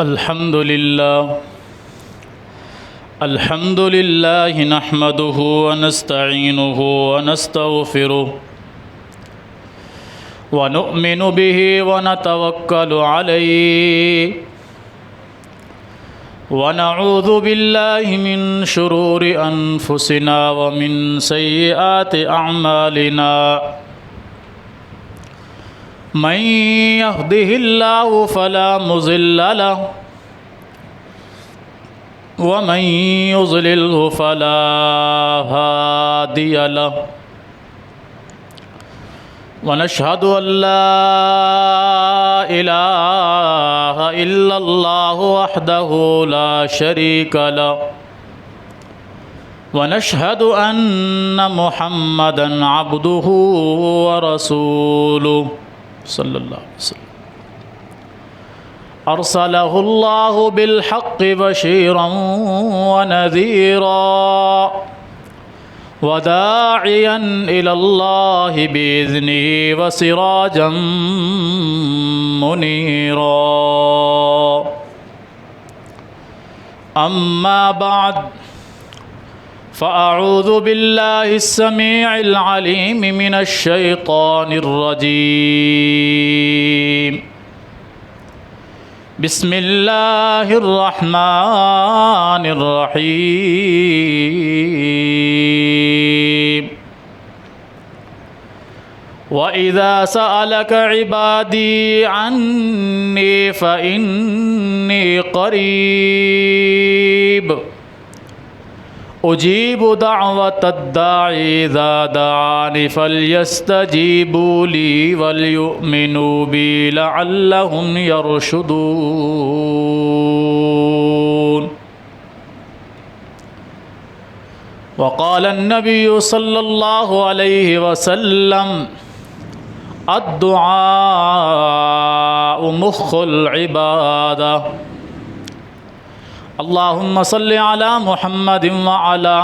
الحمد لله نحمده ونستعينه ونستغفره ونؤمن به ونتوكل عليه ونعوذ بالله من شرور أنفسنا ومن سيئات أعمالنا من يهده الله فلا مضل له ومن يضلله فلا هادي له ونشهد أن لا إله إلا الله وحده لا شريك له ونشهد أن محمدًا عبده ورسوله صلى الله عليه وسلم أرسله الله بالحق بشيرا ونذيرا وداعيا إلى الله بإذنه وسراجا منيرا أما بعد فأعوذ بالله السميع العليم من الشيطان الرجيم بسم الله الرحمن الرحيم وإذا سألك عبادي عني فإني قريب أجيب دعوة الداعي إذا دعاني فليستجيبوا لي وليؤمنوا بي لعلهم يرشدون وقال النبي صلى الله عليه وسلم الدعاء مخ العبادة اللهم صل على محمد وعلى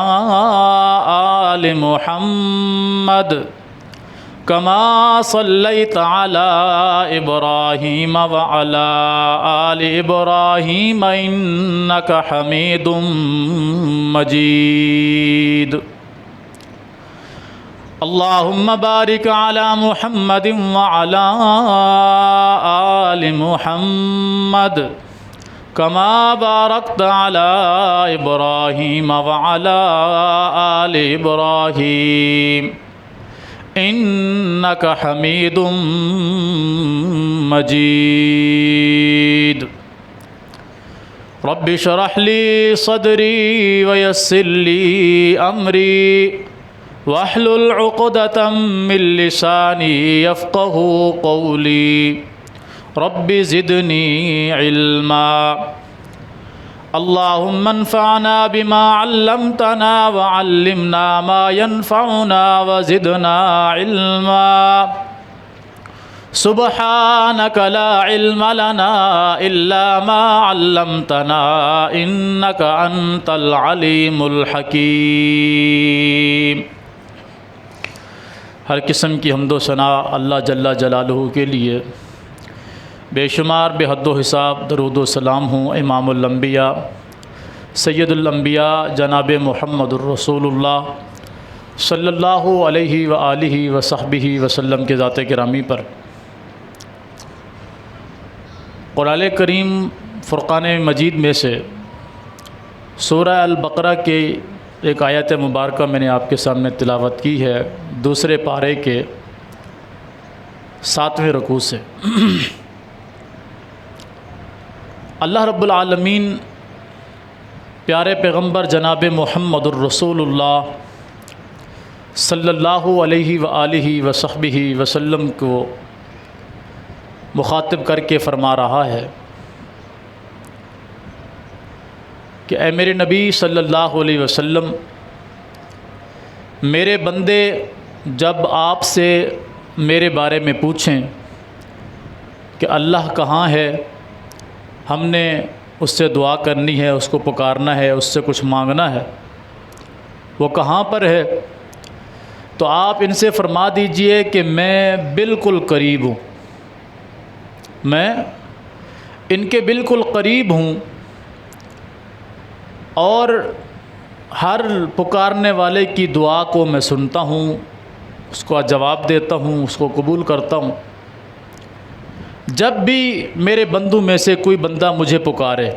آل محمد كما صليت على إبراهيم وعلى آل إبراهيم إنك حميد مجيد اللهم بارك على محمد وعلى آل محمد كما باركت على إبراهيم وعلى آل إبراهيم إنك حميد مجيد رب اشرح لي صدري ويسر لي أمري واحلل عقدة من لساني يفقه قولي رب زدني علما اللهم انفعنا بما علمتنا وعلمنا ما ينفعنا وزدنا علما سبحانك لا علم لنا إلا ما علمتنا إنك أنت العليم الحكيم ہر قسم کی حمد و ثنا اللہ جل جلالہ کے لیے، بے شمار بے حد و حساب درود و سلام ہوں امام الانبیاء سید الانبیاء جناب محمد الرسول اللہ صلی اللہ علیہ وآلہ وصحبہ وسلم کے ذات گرامی پر۔ قرآن کریم فرقان مجید میں سے سورہ البقرہ کے ایک آیت مبارکہ میں نے آپ کے سامنے تلاوت کی ہے، دوسرے پارے کے 7ویں رکوع سے۔ اللہ رب العالمین پیارے پیغمبر جناب محمد الرسول اللہ صلی اللہ علیہ وآلہ وصحبہ وسلم کو مخاطب کر کے فرما رہا ہے کہ اے میرے نبی صلی اللہ علیہ وسلم، میرے بندے جب آپ سے میرے بارے میں پوچھیں کہ اللہ کہاں ہے، ہم نے اس سے دعا کرنی ہے، اس کو پکارنا ہے، اس سے کچھ مانگنا ہے، وہ کہاں پر ہے، تو آپ ان سے فرما دیجئے کہ میں بالکل قریب ہوں، میں ان کے بالکل قریب ہوں اور ہر پکارنے والے کی دعا کو میں سنتا ہوں، اس کو جواب دیتا ہوں، اس کو قبول کرتا ہوں۔ جب بھی میرے بندوں میں سے کوئی بندہ مجھے پکارے،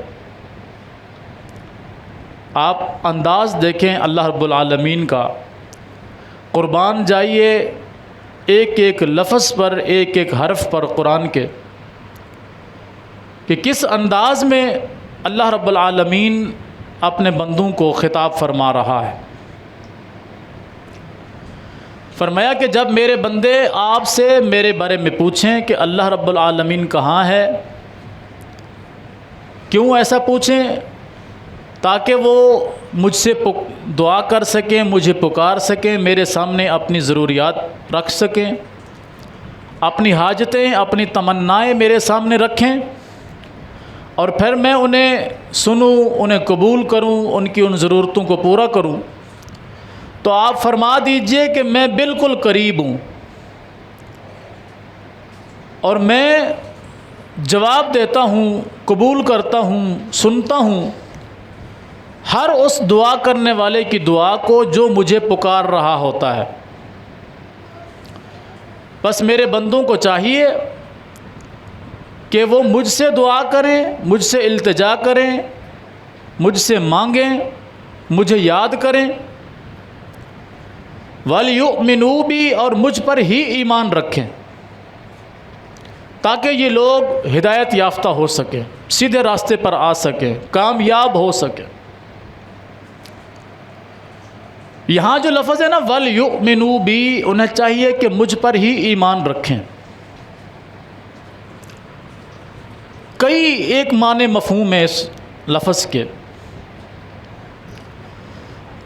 آپ انداز دیکھیں اللہ رب العالمین کا، قربان جائیے ایک ایک لفظ پر، ایک ایک حرف پر قرآن کے، کہ کس انداز میں اللہ رب العالمین اپنے بندوں کو خطاب فرما رہا ہے۔ فرمایا کہ جب میرے بندے آپ سے میرے بارے میں پوچھیں کہ اللہ رب العالمین کہاں ہے، کیوں ایسا پوچھیں؟ تاکہ وہ مجھ سے دعا کر سکیں، مجھے پکار سکیں، میرے سامنے اپنی ضروریات رکھ سکیں، اپنی حاجتیں، اپنی تمنائیں میرے سامنے رکھیں، اور پھر میں انہیں سنوں، انہیں قبول کروں، ان کی ان ضرورتوں کو پورا کروں۔ تو آپ فرما دیجئے کہ میں بالکل قریب ہوں، اور میں جواب دیتا ہوں، قبول کرتا ہوں، سنتا ہوں ہر اس دعا کرنے والے کی دعا کو جو مجھے پکار رہا ہوتا ہے۔ بس میرے بندوں کو چاہیے کہ وہ مجھ سے دعا کریں، مجھ سے التجا کریں، مجھ سے مانگیں، مجھے یاد کریں، وَلْيُؤْمِنُوا بِي، اور مجھ پر ہی ایمان رکھیں، تاکہ یہ لوگ ہدایت یافتہ ہو سکیں، سیدھے راستے پر آ سکیں، کامیاب ہو سکیں۔ یہاں جو لفظ ہے نا وَلْيُؤْمِنُوا بِي، انہیں چاہیے کہ مجھ پر ہی ایمان رکھیں۔ کئی ایک معنی مفہوم ہے اس لفظ کے۔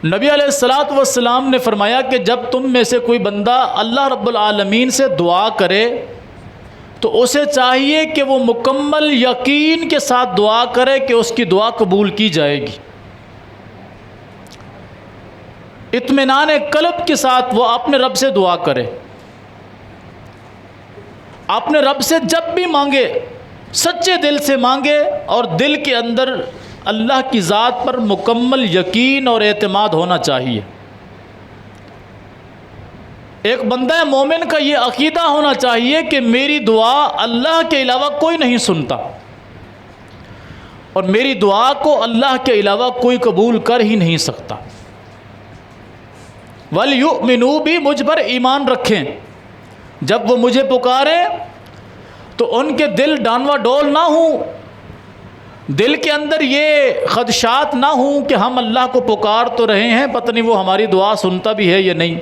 نبی علیہ الصلاۃ والسلام نے فرمایا کہ جب تم میں سے کوئی بندہ اللہ رب العالمین سے دعا کرے تو اسے چاہیے کہ وہ مکمل یقین کے ساتھ دعا کرے کہ اس کی دعا قبول کی جائے گی۔ اطمینان قلب کے ساتھ وہ اپنے رب سے دعا کرے، اپنے رب سے جب بھی مانگے سچے دل سے مانگے، اور دل کے اندر اللہ کی ذات پر مکمل یقین اور اعتماد ہونا چاہیے۔ ایک بندہ مومن کا یہ عقیدہ ہونا چاہیے کہ میری دعا اللہ کے علاوہ کوئی نہیں سنتا، اور میری دعا کو اللہ کے علاوہ کوئی قبول کر ہی نہیں سکتا۔ وَلْيُؤْمِنُوا بِي، مجھ پر ایمان رکھیں، جب وہ مجھے پکاریں تو ان کے دل ڈانوا ڈول نہ ہوں، دل کے اندر یہ خدشات نہ ہوں کہ ہم اللہ کو پکار تو رہے ہیں، پتہ نہیں وہ ہماری دعا سنتا بھی ہے یا نہیں،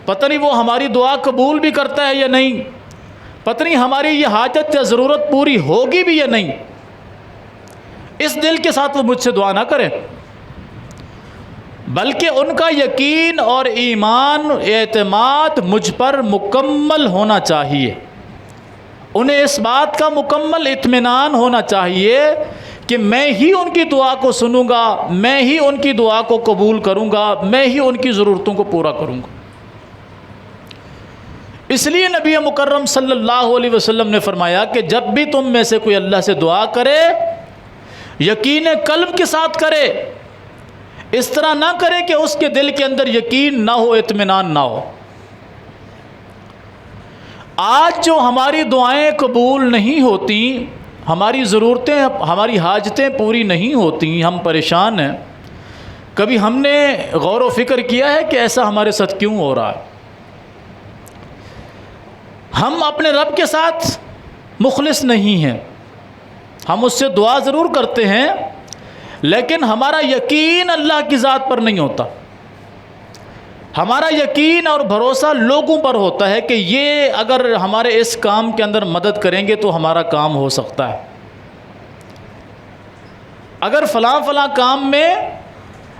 پتہ نہیں وہ ہماری دعا قبول بھی کرتا ہے یا نہیں، پتہ نہیں ہماری یہ حاجت یا ضرورت پوری ہوگی بھی یا نہیں۔ اس دل کے ساتھ وہ مجھ سے دعا نہ کریں، بلکہ ان کا یقین اور ایمان، اعتماد مجھ پر مکمل ہونا چاہیے۔ انہیں اس بات کا مکمل اطمینان ہونا چاہیے کہ میں ہی ان کی دعا کو سنوں گا، میں ہی ان کی دعا کو قبول کروں گا، میں ہی ان کی ضرورتوں کو پورا کروں گا۔ اس لیے نبی مکرم صلی اللہ علیہ وسلم نے فرمایا کہ جب بھی تم میں سے کوئی اللہ سے دعا کرے، یقین قلب کے ساتھ کرے، اس طرح نہ کرے کہ اس کے دل کے اندر یقین نہ ہو، اطمینان نہ ہو۔ آج جو ہماری دعائیں قبول نہیں ہوتی، ہماری ضرورتیں، ہماری حاجتیں پوری نہیں ہوتی، ہم پریشان ہیں، کبھی ہم نے غور و فکر کیا ہے کہ ایسا ہمارے ساتھ کیوں ہو رہا ہے؟ ہم اپنے رب کے ساتھ مخلص نہیں ہیں، ہم اس سے دعا ضرور کرتے ہیں، لیکن ہمارا یقین اللہ کی ذات پر نہیں ہوتا، ہمارا یقین اور بھروسہ لوگوں پر ہوتا ہے کہ یہ اگر ہمارے اس کام کے اندر مدد کریں گے تو ہمارا کام ہو سکتا ہے، اگر فلاں فلاں کام میں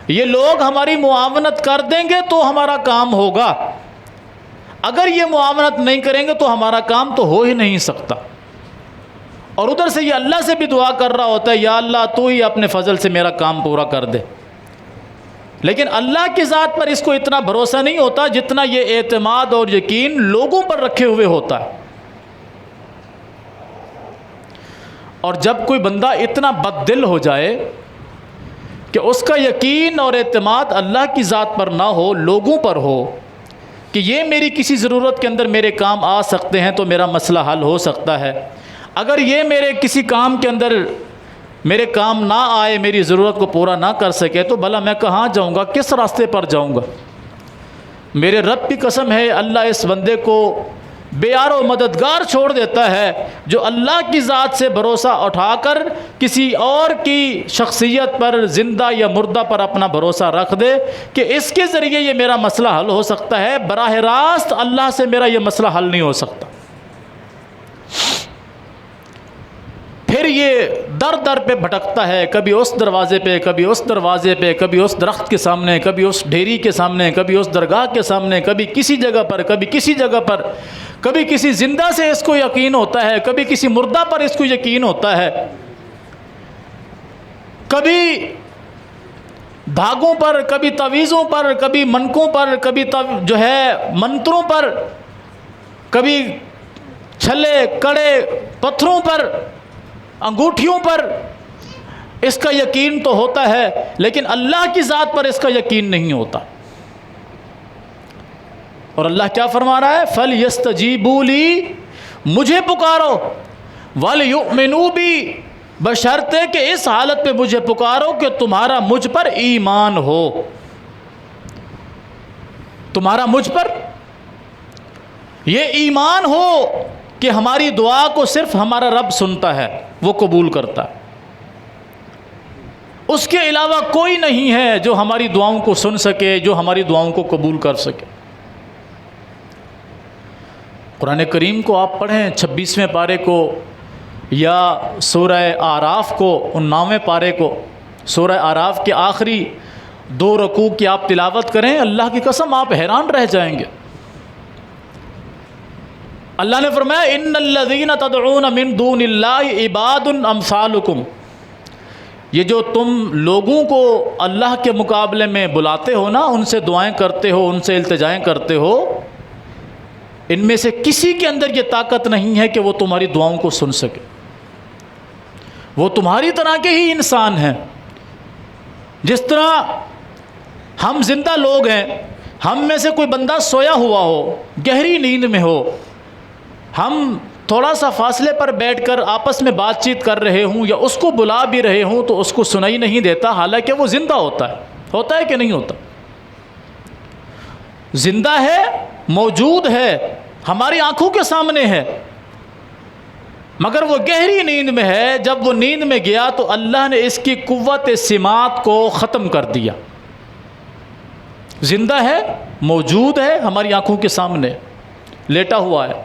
یہ لوگ ہماری معاونت کر دیں گے تو ہمارا کام ہوگا، اگر یہ معاونت نہیں کریں گے تو ہمارا کام تو ہو ہی نہیں سکتا۔ اور ادھر سے یہ اللہ سے بھی دعا کر رہا ہوتا ہے، یا اللہ تو ہی اپنے فضل سے میرا کام پورا کر دے، لیکن اللہ کی ذات پر اس کو اتنا بھروسہ نہیں ہوتا جتنا یہ اعتماد اور یقین لوگوں پر رکھے ہوئے ہوتا ہے۔ اور جب کوئی بندہ اتنا بد دل ہو جائے کہ اس کا یقین اور اعتماد اللہ کی ذات پر نہ ہو، لوگوں پر ہو، کہ یہ میری کسی ضرورت کے اندر میرے کام آ سکتے ہیں تو میرا مسئلہ حل ہو سکتا ہے، اگر یہ میرے کسی کام کے اندر میرے کام نہ آئے، میری ضرورت کو پورا نہ کر سکے، تو بھلا میں کہاں جاؤں گا، کس راستے پر جاؤں گا؟ میرے رب کی قسم ہے، اللہ اس بندے کو بے یار و مددگار چھوڑ دیتا ہے جو اللہ کی ذات سے بھروسہ اٹھا کر کسی اور کی شخصیت پر، زندہ یا مردہ پر اپنا بھروسہ رکھ دے کہ اس کے ذریعے یہ میرا مسئلہ حل ہو سکتا ہے، براہ راست اللہ سے میرا یہ مسئلہ حل نہیں ہو سکتا۔ پھر یہ در در پہ بھٹکتا ہے، کبھی اس دروازے پہ، کبھی اس دروازے پہ، کبھی اس درخت کے سامنے، کبھی اس ڈھیری کے سامنے، کبھی اس درگاہ کے سامنے، کبھی کسی جگہ پر، کبھی کسی جگہ پر، کبھی کسی زندہ سے اس کو یقین ہوتا ہے، کبھی کسی مردہ پر اس کو یقین ہوتا ہے، کبھی دھاگوں پر، کبھی تعویذوں پر، کبھی منکوں پر، کبھی جو ہے منتروں پر، کبھی چھلے کڑے پتھروں پر، انگوٹھیوں پر اس کا یقین تو ہوتا ہے، لیکن اللہ کی ذات پر اس کا یقین نہیں ہوتا۔ اور اللہ کیا فرما رہا ہے؟ فَلْيَسْتَجِيبُوا لِي، مجھے پکارو، وَلْيُؤْمِنُوا بِي، بشرطے کہ اس حالت پہ مجھے پکارو کہ تمہارا مجھ پر ایمان ہو، تمہارا مجھ پر یہ ایمان ہو کہ ہماری دعا کو صرف ہمارا رب سنتا ہے، وہ قبول کرتا ہے، اس کے علاوہ کوئی نہیں ہے جو ہماری دعاؤں کو سن سکے، جو ہماری دعاؤں کو قبول کر سکے۔ قرآن کریم کو آپ پڑھیں 26ویں پارے کو، یا سورہ اعراف کو 19ویں پارے کو، سورہ اعراف کے آخری 2 رکوع کی آپ تلاوت کریں، اللہ کی قسم آپ حیران رہ جائیں گے۔ اللہ نے فرمایا ان الذین تدعون من دون اللہ عباد امثالکم، یہ جو تم لوگوں کو اللہ کے مقابلے میں بلاتے ہو نا، ان سے دعائیں کرتے ہو، ان سے التجائیں کرتے ہو، ان میں سے کسی کے اندر یہ طاقت نہیں ہے کہ وہ تمہاری دعاؤں کو سن سکے، وہ تمہاری طرح کے ہی انسان ہیں۔ جس طرح ہم زندہ لوگ ہیں، ہم میں سے کوئی بندہ سویا ہوا ہو، گہری نیند میں ہو، ہم تھوڑا سا فاصلے پر بیٹھ کر آپس میں بات چیت کر رہے ہوں یا اس کو بلا بھی رہے ہوں تو اس کو سنائی نہیں دیتا، حالانکہ وہ زندہ ہوتا ہے کہ نہیں ہوتا؟ زندہ ہے، موجود ہے، ہماری آنکھوں کے سامنے ہے، مگر وہ گہری نیند میں ہے۔ جب وہ نیند میں گیا تو اللہ نے اس کی قوت سماعت کو ختم کر دیا۔ زندہ ہے، موجود ہے، ہماری آنکھوں کے سامنے لیٹا ہوا ہے،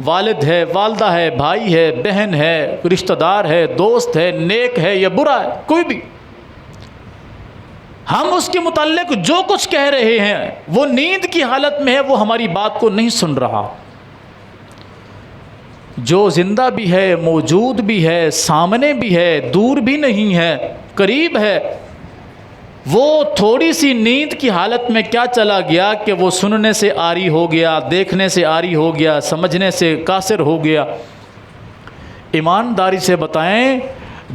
والد ہے، والدہ ہے، بھائی ہے، بہن ہے، رشتہ دار ہے، دوست ہے، نیک ہے یا برا ہے، کوئی بھی، ہم اس کے متعلق جو کچھ کہہ رہے ہیں وہ نیند کی حالت میں ہے، وہ ہماری بات کو نہیں سن رہا۔ جو زندہ بھی ہے، موجود بھی ہے، سامنے بھی ہے، دور بھی نہیں ہے، قریب ہے، وہ تھوڑی سی نیند کی حالت میں کیا چلا گیا کہ وہ سننے سے عاری ہو گیا، دیکھنے سے عاری ہو گیا، سمجھنے سے قاصر ہو گیا۔ ایمانداری سے بتائیں،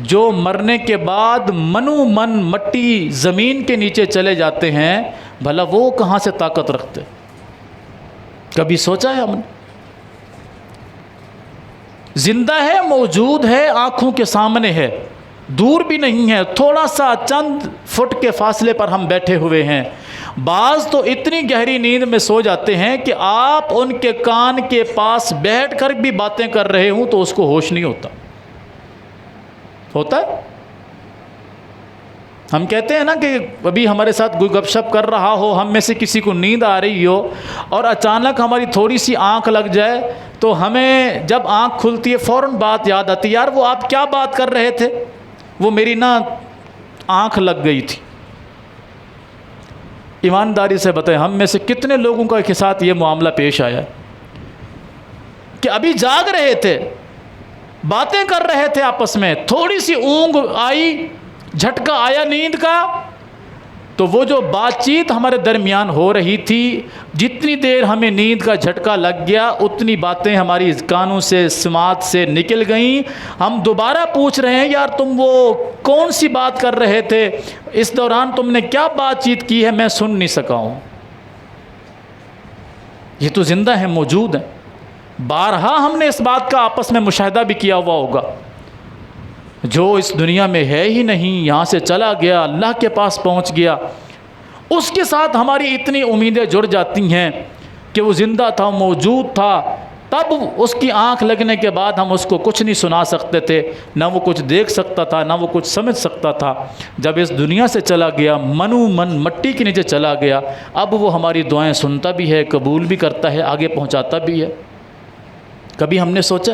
جو مرنے کے بعد منو من مٹی زمین کے نیچے چلے جاتے ہیں، بھلا وہ کہاں سے طاقت رکھتے؟ کبھی سوچا ہے ہم نے؟ زندہ ہے، موجود ہے، آنکھوں کے سامنے ہے، دور بھی نہیں ہے، تھوڑا سا چند فٹ کے فاصلے پر ہم بیٹھے ہوئے ہیں۔ بعض تو اتنی گہری نیند میں سو جاتے ہیں کہ آپ ان کے کان کے پاس بیٹھ کر بھی باتیں کر رہے ہوں تو اس کو ہوش نہیں ہوتا ہے۔ ہم کہتے ہیں نا کہ ابھی ہمارے ساتھ کوئی گپ شپ کر رہا ہو، ہم میں سے کسی کو نیند آ رہی ہو اور اچانک ہماری تھوڑی سی آنکھ لگ جائے تو ہمیں جب آنکھ کھلتی ہے فوراً بات یاد آتی ہے، یار وہ آپ کیا بات کر رہے تھے؟ وہ میری نا آنکھ لگ گئی تھی۔ ایمانداری سے بتائیں، ہم میں سے کتنے لوگوں کے ساتھ یہ معاملہ پیش آیا کہ ابھی جاگ رہے تھے، باتیں کر رہے تھے آپس میں، تھوڑی سی اونگ آئی، جھٹکا آیا نیند کا، تو وہ جو بات چیت ہمارے درمیان ہو رہی تھی، جتنی دیر ہمیں نیند کا جھٹکا لگ گیا اتنی باتیں ہماری کانوں سے سماعت سے نکل گئیں۔ ہم دوبارہ پوچھ رہے ہیں یار تم وہ کون سی بات کر رہے تھے، اس دوران تم نے کیا بات چیت کی ہے، میں سن نہیں سکا ہوں۔ یہ تو زندہ ہیں، موجود ہیں۔ بارہا ہم نے اس بات کا آپس میں مشاہدہ بھی کیا ہوا ہوگا۔ جو اس دنیا میں ہے ہی نہیں، یہاں سے چلا گیا، اللہ کے پاس پہنچ گیا، اس کے ساتھ ہماری اتنی امیدیں جڑ جاتی ہیں کہ وہ زندہ تھا، موجود تھا، تب اس کی آنکھ لگنے کے بعد ہم اس کو کچھ نہیں سنا سکتے تھے، نہ وہ کچھ دیکھ سکتا تھا، نہ وہ کچھ سمجھ سکتا تھا۔ جب اس دنیا سے چلا گیا، منو من مٹی کے نیچے چلا گیا، اب وہ ہماری دعائیں سنتا بھی ہے، قبول بھی کرتا ہے، آگے پہنچاتا بھی ہے۔ کبھی ہم نے سوچا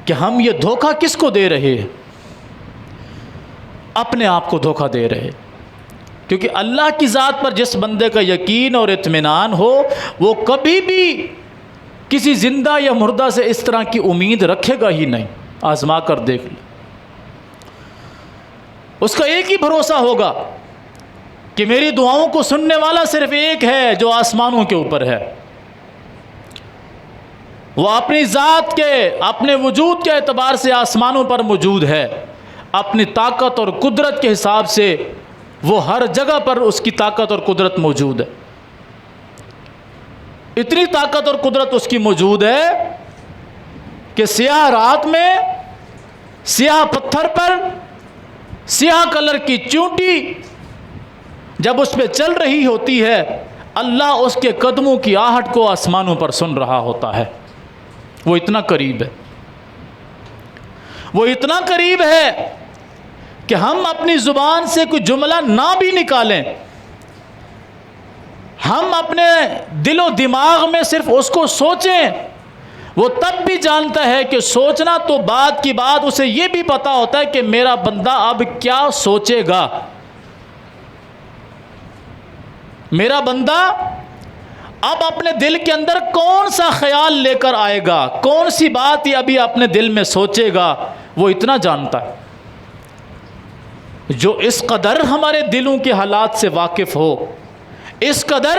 کہ ہم یہ دھوکہ کس کو دے رہے ہیں؟ اپنے آپ کو دھوکہ دے رہے، کیونکہ اللہ کی ذات پر جس بندے کا یقین اور اطمینان ہو وہ کبھی بھی کسی زندہ یا مردہ سے اس طرح کی امید رکھے گا ہی نہیں۔ آزما کر دیکھ لیں، اس کا ایک ہی بھروسہ ہوگا کہ میری دعاؤں کو سننے والا صرف ایک ہے جو آسمانوں کے اوپر ہے۔ وہ اپنی ذات کے، اپنے وجود کے اعتبار سے آسمانوں پر موجود ہے، اپنی طاقت اور قدرت کے حساب سے وہ ہر جگہ پر اس کی طاقت اور قدرت موجود ہے۔ اتنی طاقت اور قدرت اس کی موجود ہے کہ سیاہ رات میں سیاہ پتھر پر سیاہ کلر کی چونٹی جب اس پہ چل رہی ہوتی ہے، اللہ اس کے قدموں کی آہٹ کو آسمانوں پر سن رہا ہوتا ہے۔ وہ اتنا قریب ہے، وہ اتنا قریب ہے کہ ہم اپنی زبان سے کوئی جملہ نہ بھی نکالیں، ہم اپنے دل و دماغ میں صرف اس کو سوچیں، وہ تب بھی جانتا ہے کہ سوچنا تو بات کی بات، اسے یہ بھی پتا ہوتا ہے کہ میرا بندہ اب کیا سوچے گا، میرا بندہ اب اپنے دل کے اندر کون سا خیال لے کر آئے گا، کون سی بات یہ ابھی اپنے دل میں سوچے گا، وہ اتنا جانتا ہے۔ جو اس قدر ہمارے دلوں کے حالات سے واقف ہو، اس قدر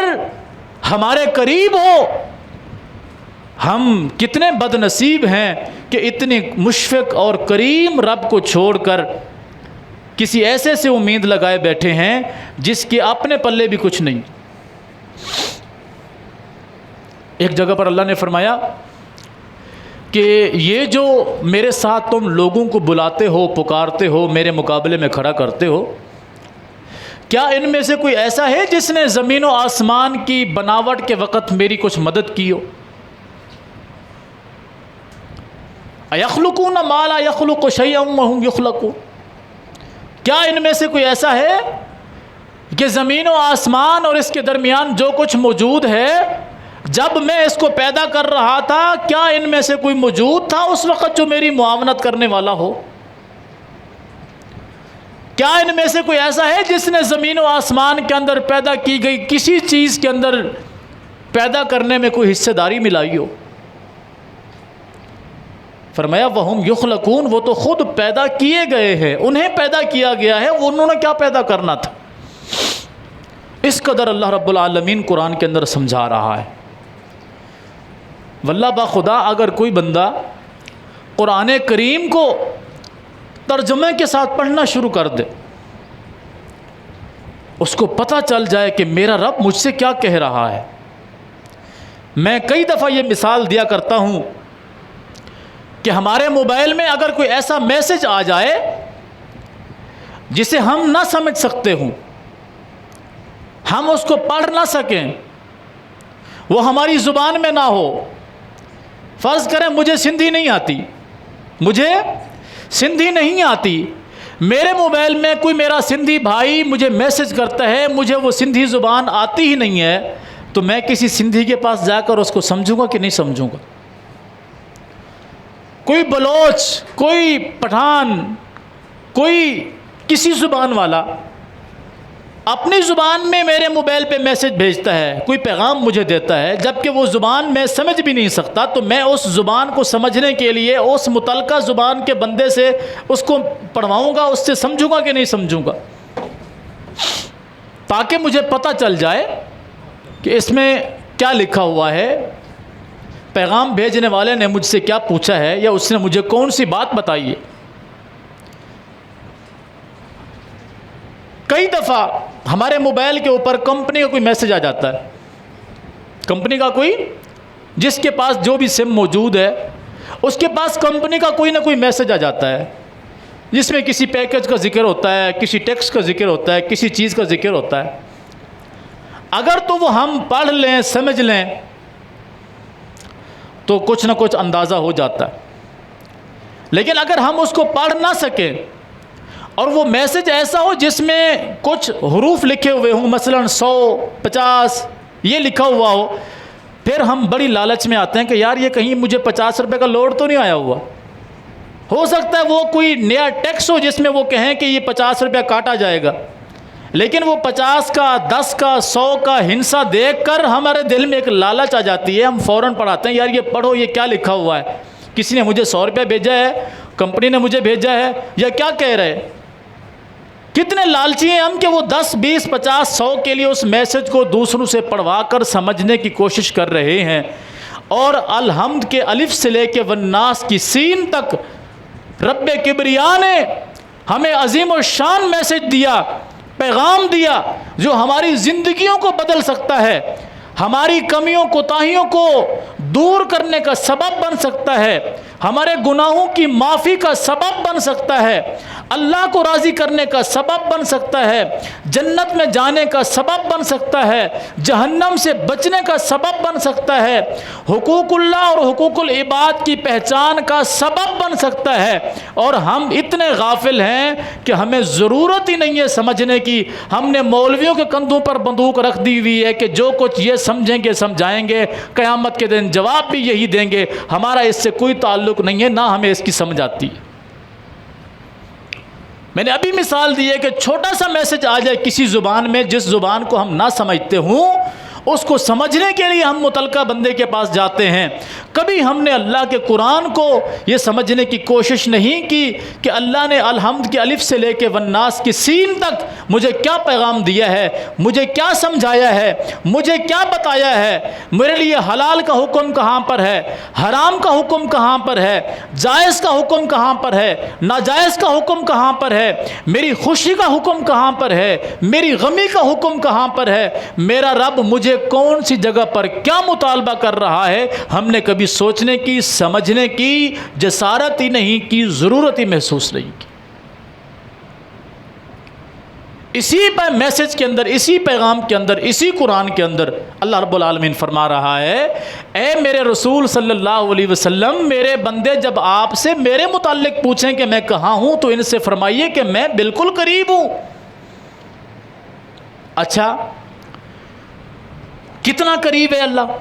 ہمارے قریب ہو، ہم کتنے بد نصیب ہیں کہ اتنے مشفق اور کریم رب کو چھوڑ کر کسی ایسے سے امید لگائے بیٹھے ہیں جس کے اپنے پلے بھی کچھ نہیں۔ ایک جگہ پر اللہ نے فرمایا کہ یہ جو میرے ساتھ تم لوگوں کو بلاتے ہو، پکارتے ہو، میرے مقابلے میں کھڑا کرتے ہو، کیا ان میں سے کوئی ایسا ہے جس نے زمین و آسمان کی بناوٹ کے وقت میری کچھ مدد کی ہو؟ اَيَخْلُقُونَ مَا لَا يَخْلُقُ شَيْئًا وَهُمْ يُخْلَقُونَ، کیا ان میں سے کوئی ایسا ہے کہ زمین و آسمان اور اس کے درمیان جو کچھ موجود ہے، جب میں اس کو پیدا کر رہا تھا کیا ان میں سے کوئی موجود تھا اس وقت جو میری معاونت کرنے والا ہو؟ کیا ان میں سے کوئی ایسا ہے جس نے زمین و آسمان کے اندر پیدا کی گئی کسی چیز کے اندر پیدا کرنے میں کوئی حصہ داری ملائی ہو؟ فرمایا وَهُمْ يُخْلَقُونَ، وہ تو خود پیدا کیے گئے ہیں، انہیں پیدا کیا گیا ہے، انہوں نے کیا پیدا کرنا تھا۔ اس قدر اللہ رب العالمین قرآن کے اندر سمجھا رہا ہے۔ واللہ با خدا اگر کوئی بندہ قرآن کریم کو ترجمے کے ساتھ پڑھنا شروع کر دے، اس کو پتہ چل جائے کہ میرا رب مجھ سے کیا کہہ رہا ہے۔ میں کئی دفعہ یہ مثال دیا کرتا ہوں کہ ہمارے موبائل میں اگر کوئی ایسا میسج آ جائے جسے ہم نہ سمجھ سکتے ہوں، ہم اس کو پڑھ نہ سکیں، وہ ہماری زبان میں نہ ہو، فرض کریں مجھے سندھی نہیں آتی، مجھے سندھی نہیں آتی، میرے موبائل میں کوئی میرا سندھی بھائی مجھے میسج کرتا ہے، مجھے وہ سندھی زبان آتی ہی نہیں ہے، تو میں کسی سندھی کے پاس جا کر اس کو سمجھوں گا کہ نہیں سمجھوں گا؟ کوئی بلوچ، کوئی پٹھان، کوئی کسی زبان والا اپنی زبان میں میرے موبائل پہ میسج بھیجتا ہے، کوئی پیغام مجھے دیتا ہے، جبکہ وہ زبان میں سمجھ بھی نہیں سکتا، تو میں اس زبان کو سمجھنے کے لیے اس متعلقہ زبان کے بندے سے اس کو پڑھواؤں گا، اس سے سمجھوں گا کہ نہیں سمجھوں گا؟ تاکہ مجھے پتہ چل جائے کہ اس میں کیا لکھا ہوا ہے، پیغام بھیجنے والے نے مجھ سے کیا پوچھا ہے، یا اس نے مجھے کون سی بات بتائی ہے۔ کئی دفعہ ہمارے موبائل کے اوپر کمپنی کا کوئی میسج آ جاتا ہے، کمپنی کا کوئی، جس کے پاس جو بھی سم موجود ہے اس کے پاس کمپنی کا کوئی نہ کوئی میسج آ جاتا ہے، جس میں کسی پیکج کا ذکر ہوتا ہے، کسی ٹیکس کا ذکر ہوتا ہے، کسی چیز کا ذکر ہوتا ہے۔ اگر تو وہ ہم پڑھ لیں، سمجھ لیں، تو کچھ نہ کچھ اندازہ ہو جاتا ہے، لیکن اگر ہم اس کو پڑھ نہ سکیں اور وہ میسج ایسا ہو جس میں کچھ حروف لکھے ہوئے ہوں، مثلا 100، 50 یہ لکھا ہوا ہو، پھر ہم بڑی لالچ میں آتے ہیں کہ یار یہ کہیں مجھے 50 روپے کا لوڈ تو نہیں آیا ہوا۔ ہو سکتا ہے وہ کوئی نیا ٹیکس ہو جس میں وہ کہیں کہ یہ 50 روپے کاٹا جائے گا، لیکن وہ 50 کا، 10 کا، 100 کا ہنسا دیکھ کر ہمارے دل میں ایک لالچ آ جاتی ہے، ہم فوراً پڑھاتے ہیں یار یہ پڑھو یہ کیا لکھا ہوا ہے، کسی نے مجھے 100 روپے بھیجا ہے، کمپنی نے مجھے بھیجا ہے، یا کیا کہہ رہے۔ کتنے لالچی ہیں ہم کہ وہ 10، 20، 50، 100 کے لیے اس میسج کو دوسروں سے پڑھوا کر سمجھنے کی کوشش کر رہے ہیں، اور الحمد کے الف سے لے کے والناس کی سین تک رب کبریا نے ہمیں عظیم الشان میسج دیا، پیغام دیا، جو ہماری زندگیوں کو بدل سکتا ہے، ہماری کمیوں کوتاہیوں کو دور کرنے کا سبب بن سکتا ہے، ہمارے گناہوں کی معافی کا سبب بن سکتا ہے، اللہ کو راضی کرنے کا سبب بن سکتا ہے، جنت میں جانے کا سبب بن سکتا ہے، جہنم سے بچنے کا سبب بن سکتا ہے، حقوق اللہ اور حقوق العباد کی پہچان کا سبب بن سکتا ہے۔ اور ہم اتنے غافل ہیں کہ ہمیں ضرورت ہی نہیں ہے سمجھنے کی، ہم نے مولویوں کے کندھوں پر بندوق رکھ دی ہوئی ہے کہ جو کچھ یہ سمجھیں گے سمجھائیں گے، قیامت کے دن جواب بھی یہی دیں گے، ہمارا اس سے کوئی تعلق نہیں ہے، نہ ہمیں اس کی سمجھ آتی۔ میں نے ابھی مثال دی ہے کہ چھوٹا سا میسج آ جائے کسی زبان میں، جس زبان کو ہم نہ سمجھتے ہوں، اس کو سمجھنے کے لیے ہم متعلقہ بندے کے پاس جاتے ہیں۔ کبھی ہم نے اللہ کے قرآن کو یہ سمجھنے کی کوشش نہیں کی کہ اللہ نے الحمد کے الف سے لے کے والناس کی سین تک مجھے کیا پیغام دیا ہے، مجھے کیا سمجھایا ہے، مجھے کیا بتایا ہے، میرے لیے حلال کا حکم کہاں پر ہے، حرام کا حکم کہاں پر ہے، جائز کا حکم کہاں پر ہے، ناجائز کا حکم کہاں پر ہے، میری خوشی کا حکم کہاں پر ہے، میری غمی کا حکم کہاں پر ہے، میرا رب مجھے کون سی جگہ پر کیا مطالبہ کر رہا ہے، ہم نے کبھی سوچنے کی، سمجھنے کی جسارت ہی نہیں کی، ضرورت ہی محسوس نہیں کی۔ اسی میسج کے اندر، اسی پیغام کے اندر، اسی قرآن کے اندر اللہ رب العالمین فرما رہا ہے، اے میرے رسول صلی اللہ علیہ وسلم، میرے بندے جب آپ سے میرے متعلق پوچھیں کہ میں کہاں ہوں، تو ان سے فرمائیے کہ میں بالکل قریب ہوں۔ اچھا، کتنا قریب ہے اللہ؟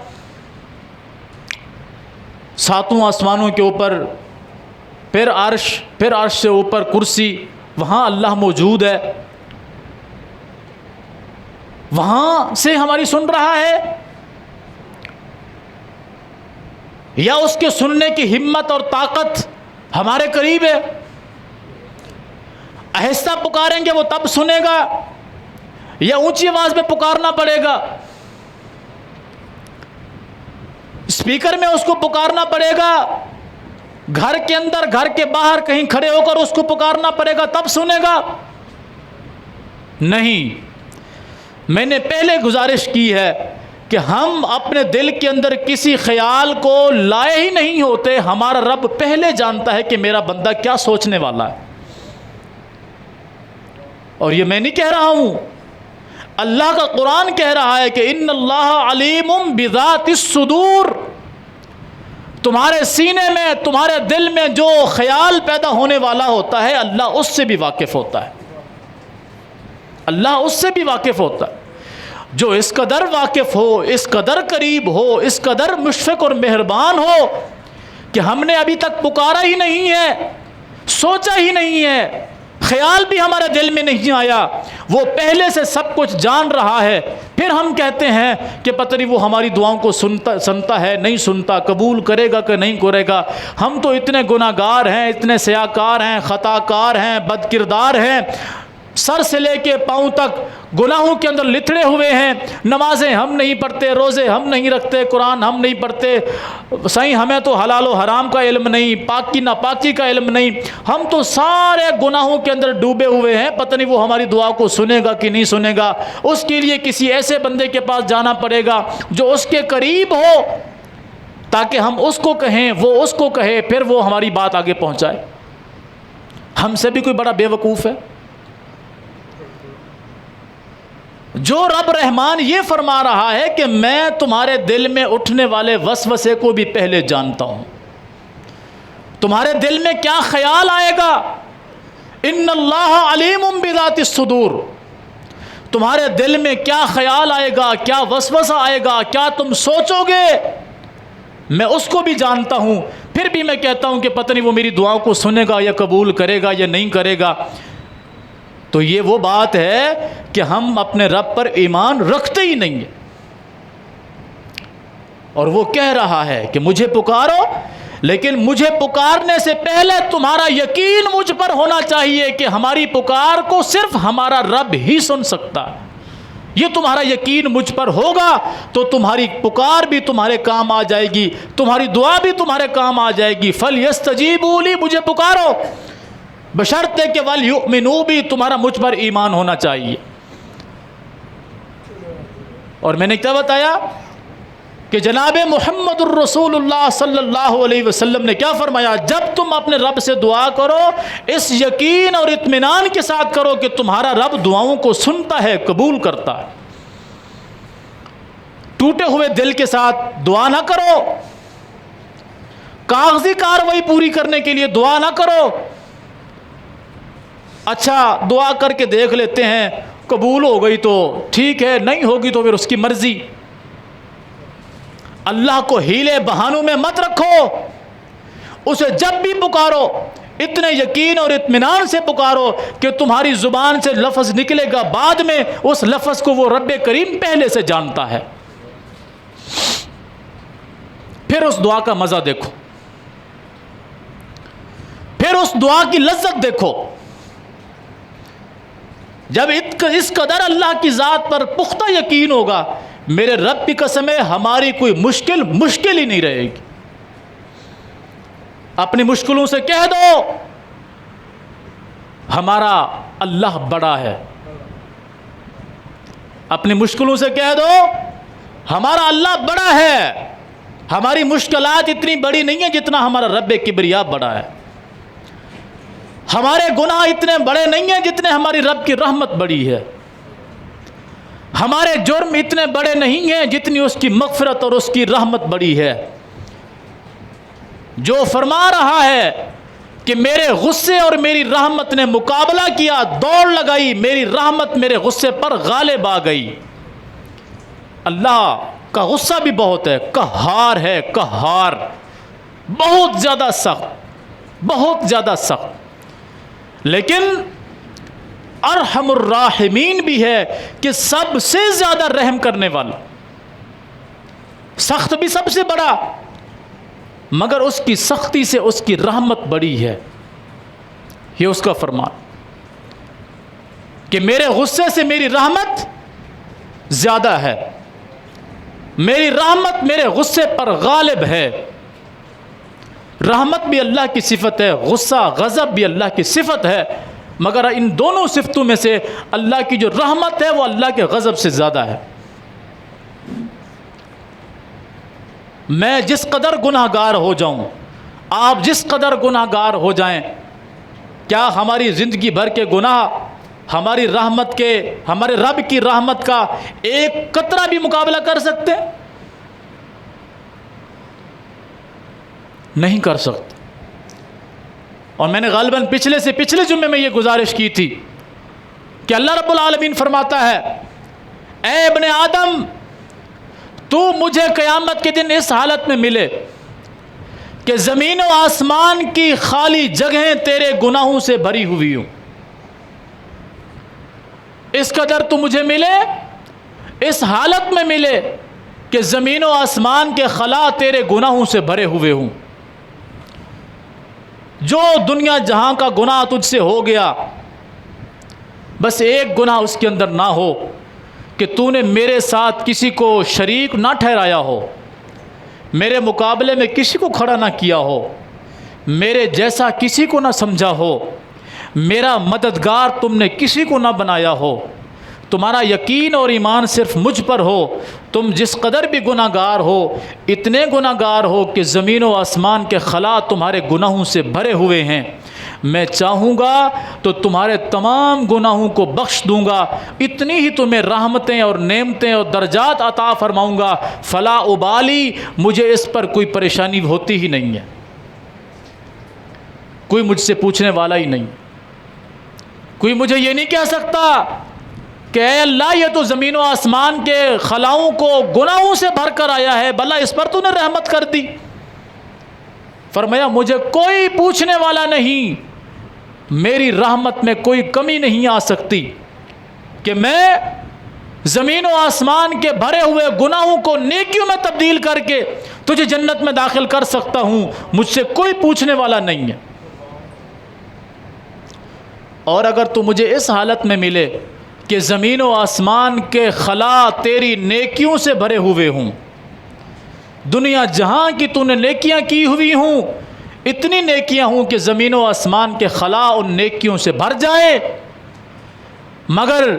ساتوں آسمانوں کے اوپر، پھر عرش سے اوپر کرسی، وہاں اللہ موجود ہے، وہاں سے ہماری سن رہا ہے، یا اس کے سننے کی ہمت اور طاقت ہمارے قریب ہے؟ آہستہ پکاریں گے وہ تب سنے گا، یا اونچی آواز میں پکارنا پڑے گا؟ اسپیکر میں اس کو پکارنا پڑے گا؟ گھر کے اندر، گھر کے باہر کہیں کھڑے ہو کر اس کو پکارنا پڑے گا تب سنے گا؟ نہیں۔ میں نے پہلے گزارش کی ہے کہ ہم اپنے دل کے اندر کسی خیال کو لائے ہی نہیں ہوتے، ہمارا رب پہلے جانتا ہے کہ میرا بندہ کیا سوچنے والا ہے۔ اور یہ میں نہیں کہہ رہا ہوں، اللہ کا قرآن کہہ رہا ہے کہ ان اللہ علیم بذات الصدور، تمہارے سینے میں، تمہارے دل میں جو خیال پیدا ہونے والا ہوتا ہے، اللہ اس سے بھی واقف ہوتا ہے، اللہ اس سے بھی واقف ہوتا ہے۔ جو اس قدر واقف ہو، اس قدر قریب ہو، اس قدر مشفق اور مہربان ہو کہ ہم نے ابھی تک پکارا ہی نہیں ہے، سوچا ہی نہیں ہے، خیال بھی ہمارے دل میں نہیں آیا، وہ پہلے سے سب کچھ جان رہا ہے، پھر ہم کہتے ہیں کہ پتہ نہیں وہ ہماری دعاؤں کو سنتا ہے نہیں سنتا، قبول کرے گا کہ نہیں کرے گا، ہم تو اتنے گناہگار ہیں، اتنے سیاکار ہیں، خطا کار ہیں، بد کردار ہیں، سر سے لے کے پاؤں تک گناہوں کے اندر لتھڑے ہوئے ہیں. نمازیں ہم نہیں پڑھتے، روزے ہم نہیں رکھتے، قرآن ہم نہیں پڑھتے، صحیح ہمیں تو حلال و حرام کا علم نہیں، پاک کی ناپاکی کا علم نہیں، ہم تو سارے گناہوں کے اندر ڈوبے ہوئے ہیں، پتہ نہیں وہ ہماری دعا کو سنے گا کہ نہیں سنے گا. اس کے لیے کسی ایسے بندے کے پاس جانا پڑے گا جو اس کے قریب ہو، تاکہ ہم اس کو کہیں، وہ اس کو کہے، پھر وہ ہماری بات آگے پہنچائے. ہم سے بھی کوئی بڑا بے وقوف ہے؟ جو رب رحمان یہ فرما رہا ہے کہ میں تمہارے دل میں اٹھنے والے وسوسے کو بھی پہلے جانتا ہوں، تمہارے دل میں کیا خیال آئے گا، ان اللہ علیم بذات الصدور، تمہارے دل میں کیا خیال آئے گا، کیا وسوسہ آئے گا، کیا تم سوچو گے، میں اس کو بھی جانتا ہوں. پھر بھی میں کہتا ہوں کہ پتہ نہیں وہ میری دعاؤں کو سنے گا یا قبول کرے گا یا نہیں کرے گا. تو یہ وہ بات ہے کہ ہم اپنے رب پر ایمان رکھتے ہی نہیں ہیں. اور وہ کہہ رہا ہے کہ مجھے پکارو، لیکن مجھے پکارنے سے پہلے تمہارا یقین مجھ پر ہونا چاہیے کہ ہماری پکار کو صرف ہمارا رب ہی سن سکتا ہے. یہ تمہارا یقین مجھ پر ہوگا تو تمہاری پکار بھی تمہارے کام آ جائے گی، تمہاری دعا بھی تمہارے کام آ جائے گی. فَلْيَسْتَجِيبُوا لِي، مجھے پکارو، بشرط کہ وَلْيُؤْمِنُوا بِي، تمہارا مجھ پر ایمان ہونا چاہیے. اور میں نے کیا بتایا کہ جناب محمد الرسول اللہ صلی اللہ علیہ وسلم نے کیا فرمایا، جب تم اپنے رب سے دعا کرو اس یقین اور اطمینان کے ساتھ کرو کہ تمہارا رب دعاؤں کو سنتا ہے، قبول کرتا ہے. ٹوٹے ہوئے دل کے ساتھ دعا نہ کرو، کاغذی کاروائی پوری کرنے کے لیے دعا نہ کرو. اچھا دعا کر کے دیکھ لیتے ہیں، قبول ہو گئی تو ٹھیک ہے، نہیں ہوگی تو پھر اس کی مرضی. اللہ کو ہیلے بہانوں میں مت رکھو، اسے جب بھی پکارو اتنے یقین اور اطمینان سے پکارو کہ تمہاری زبان سے لفظ نکلے گا بعد میں، اس لفظ کو وہ رب کریم پہلے سے جانتا ہے. پھر اس دعا کا مزہ دیکھو، پھر اس دعا کی لذت دیکھو. جب اس قدر اللہ کی ذات پر پختہ یقین ہوگا، میرے رب کی قسم ہے ہماری کوئی مشکل ہی نہیں رہے گی. اپنی مشکلوں سے کہہ دو ہمارا اللہ بڑا ہے، اپنی مشکلوں سے کہہ دو ہمارا اللہ بڑا ہے. ہماری مشکلات اتنی بڑی نہیں ہیں جتنا ہمارا رب کبریا بڑا ہے. ہمارے گناہ اتنے بڑے نہیں ہیں جتنے ہماری رب کی رحمت بڑی ہے. ہمارے جرم اتنے بڑے نہیں ہیں جتنی اس کی مغفرت اور اس کی رحمت بڑی ہے. جو فرما رہا ہے کہ میرے غصے اور میری رحمت نے مقابلہ کیا، دوڑ لگائی، میری رحمت میرے غصے پر غالب آ گئی. اللہ کا غصہ بھی بہت ہے، قہار ہے، قہار، بہت زیادہ سخت، بہت زیادہ سخت. لیکن ارحم الراحمین بھی ہے کہ سب سے زیادہ رحم کرنے والا. سخت بھی سب سے بڑا، مگر اس کی سختی سے اس کی رحمت بڑی ہے. یہ اس کا فرمان کہ میرے غصے سے میری رحمت زیادہ ہے، میری رحمت میرے غصے پر غالب ہے. رحمت بھی اللہ کی صفت ہے، غصہ غضب بھی اللہ کی صفت ہے، مگر ان دونوں صفتوں میں سے اللہ کی جو رحمت ہے وہ اللہ کے غضب سے زیادہ ہے. میں جس قدر گناہ گار ہو جاؤں، آپ جس قدر گناہ گار ہو جائیں، کیا ہماری زندگی بھر کے گناہ ہماری رحمت کے، ہمارے رب کی رحمت کا ایک قطرہ بھی مقابلہ کر سکتے ہیں؟ نہیں کر سکتے. اور میں نے غالباً پچھلے جمعے میں یہ گزارش کی تھی کہ اللہ رب العالمین فرماتا ہے، اے ابن آدم تو مجھے قیامت کے دن اس حالت میں ملے کہ زمین و آسمان کی خالی جگہیں تیرے گناہوں سے بھری ہوئی ہوں. اس قدر تو مجھے ملے، اس حالت میں ملے کہ زمین و آسمان کے خلا تیرے گناہوں سے بھرے ہوئے ہوں. جو دنیا جہاں کا گناہ تجھ سے ہو گیا بس ایک گناہ اس کے اندر نہ ہو کہ تو نے میرے ساتھ کسی کو شریک نہ ٹھہرایا ہو، میرے مقابلے میں کسی کو کھڑا نہ کیا ہو، میرے جیسا کسی کو نہ سمجھا ہو، میرا مددگار تم نے کسی کو نہ بنایا ہو، تمہارا یقین اور ایمان صرف مجھ پر ہو، تم جس قدر بھی گناہ گار ہو، اتنے گناہ گار ہو کہ زمین و آسمان کے خلا تمہارے گناہوں سے بھرے ہوئے ہیں، میں چاہوں گا تو تمہارے تمام گناہوں کو بخش دوں گا، اتنی ہی تمہیں رحمتیں اور نعمتیں اور درجات عطا فرماؤں گا، فلا ابالی، مجھے اس پر کوئی پریشانی ہوتی ہی نہیں ہے، کوئی مجھ سے پوچھنے والا ہی نہیں، کوئی مجھے یہ نہیں کہہ سکتا کہ اے اللہ یہ تو زمین و آسمان کے خلاؤں کو گناہوں سے بھر کر آیا ہے، بھلا اس پر تو نے رحمت کر دی۔ فرمایا مجھے کوئی پوچھنے والا نہیں، میری رحمت میں کوئی کمی نہیں آ سکتی کہ میں زمین و آسمان کے بھرے ہوئے گناہوں کو نیکیوں میں تبدیل کر کے تجھے جنت میں داخل کر سکتا ہوں، مجھ سے کوئی پوچھنے والا نہیں ہے۔ اور اگر تو مجھے اس حالت میں ملے کہ زمین و آسمان کے خلا تیری نیکیوں سے بھرے ہوئے ہوں، دنیا جہاں کی تو نے نیکیاں کی ہوئی ہوں، اتنی نیکیاں ہوں کہ زمین و آسمان کے خلا ان نیکیوں سے بھر جائے، مگر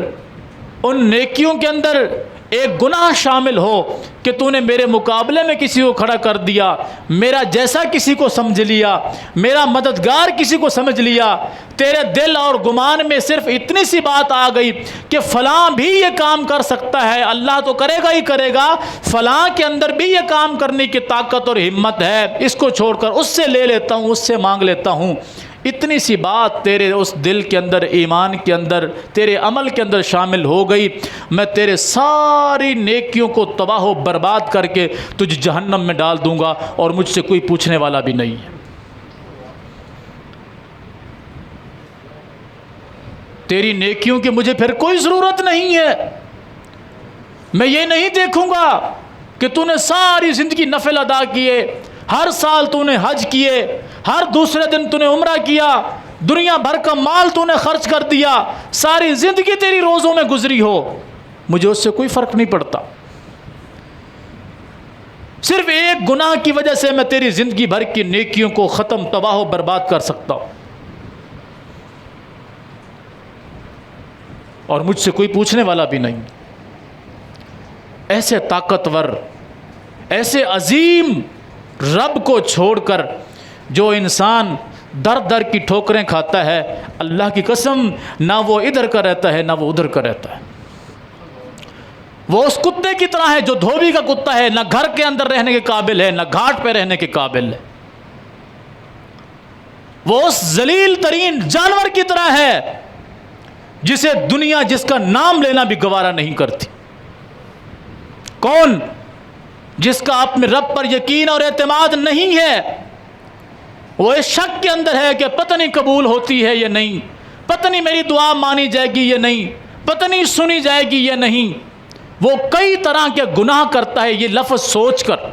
ان نیکیوں کے اندر ایک گناہ شامل ہو کہ تو نے میرے مقابلے میں کسی کو کھڑا کر دیا، میرا جیسا کسی کو سمجھ لیا، میرا مددگار کسی کو سمجھ لیا، تیرے دل اور گمان میں صرف اتنی سی بات آ گئی کہ فلاں بھی یہ کام کر سکتا ہے، اللہ تو کرے گا ہی کرے گا، فلاں کے اندر بھی یہ کام کرنے کی طاقت اور ہمت ہے، اس کو چھوڑ کر اس سے لے لیتا ہوں، اس سے مانگ لیتا ہوں، اتنی سی بات تیرے اس دل کے اندر، ایمان کے اندر، تیرے عمل کے اندر شامل ہو گئی، میں تیرے ساری نیکیوں کو تباہ و برباد کر کے تجھے جہنم میں ڈال دوں گا، اور مجھ سے کوئی پوچھنے والا بھی نہیں ہے۔ تیری نیکیوں کی مجھے پھر کوئی ضرورت نہیں ہے، میں یہ نہیں دیکھوں گا کہ تو نے ساری زندگی نفل ادا کیے، ہر سال تو نے حج کیے، ہر دوسرے دن تو نے عمرہ کیا، دنیا بھر کا مال تو نے خرچ کر دیا، ساری زندگی تیری روزوں میں گزری ہو، مجھے اس سے کوئی فرق نہیں پڑتا، صرف ایک گناہ کی وجہ سے میں تیری زندگی بھر کی نیکیوں کو ختم، تباہ و برباد کر سکتا ہوں، اور مجھ سے کوئی پوچھنے والا بھی نہیں۔ ایسے طاقتور، ایسے عظیم رب کو چھوڑ کر جو انسان در در کی ٹھوکریں کھاتا ہے، اللہ کی قسم نہ وہ ادھر کا رہتا ہے نہ وہ ادھر کا رہتا ہے، وہ اس کتے کی طرح ہے جو دھوبی کا کتا ہے، نہ گھر کے اندر رہنے کے قابل ہے نہ گھاٹ پہ رہنے کے قابل ہے، وہ اس ذلیل ترین جانور کی طرح ہے جسے دنیا جس کا نام لینا بھی گوارا نہیں کرتی۔ کون؟ جس کا اپنے رب پر یقین اور اعتماد نہیں ہے، وہ اس شک کے اندر ہے کہ پتہ نہیں قبول ہوتی ہے یا نہیں، پتہ نہیں میری دعا مانی جائے گی یا نہیں، پتہ نہیں سنی جائے گی یا نہیں، وہ کئی طرح کے گناہ کرتا ہے یہ لفظ سوچ کر۔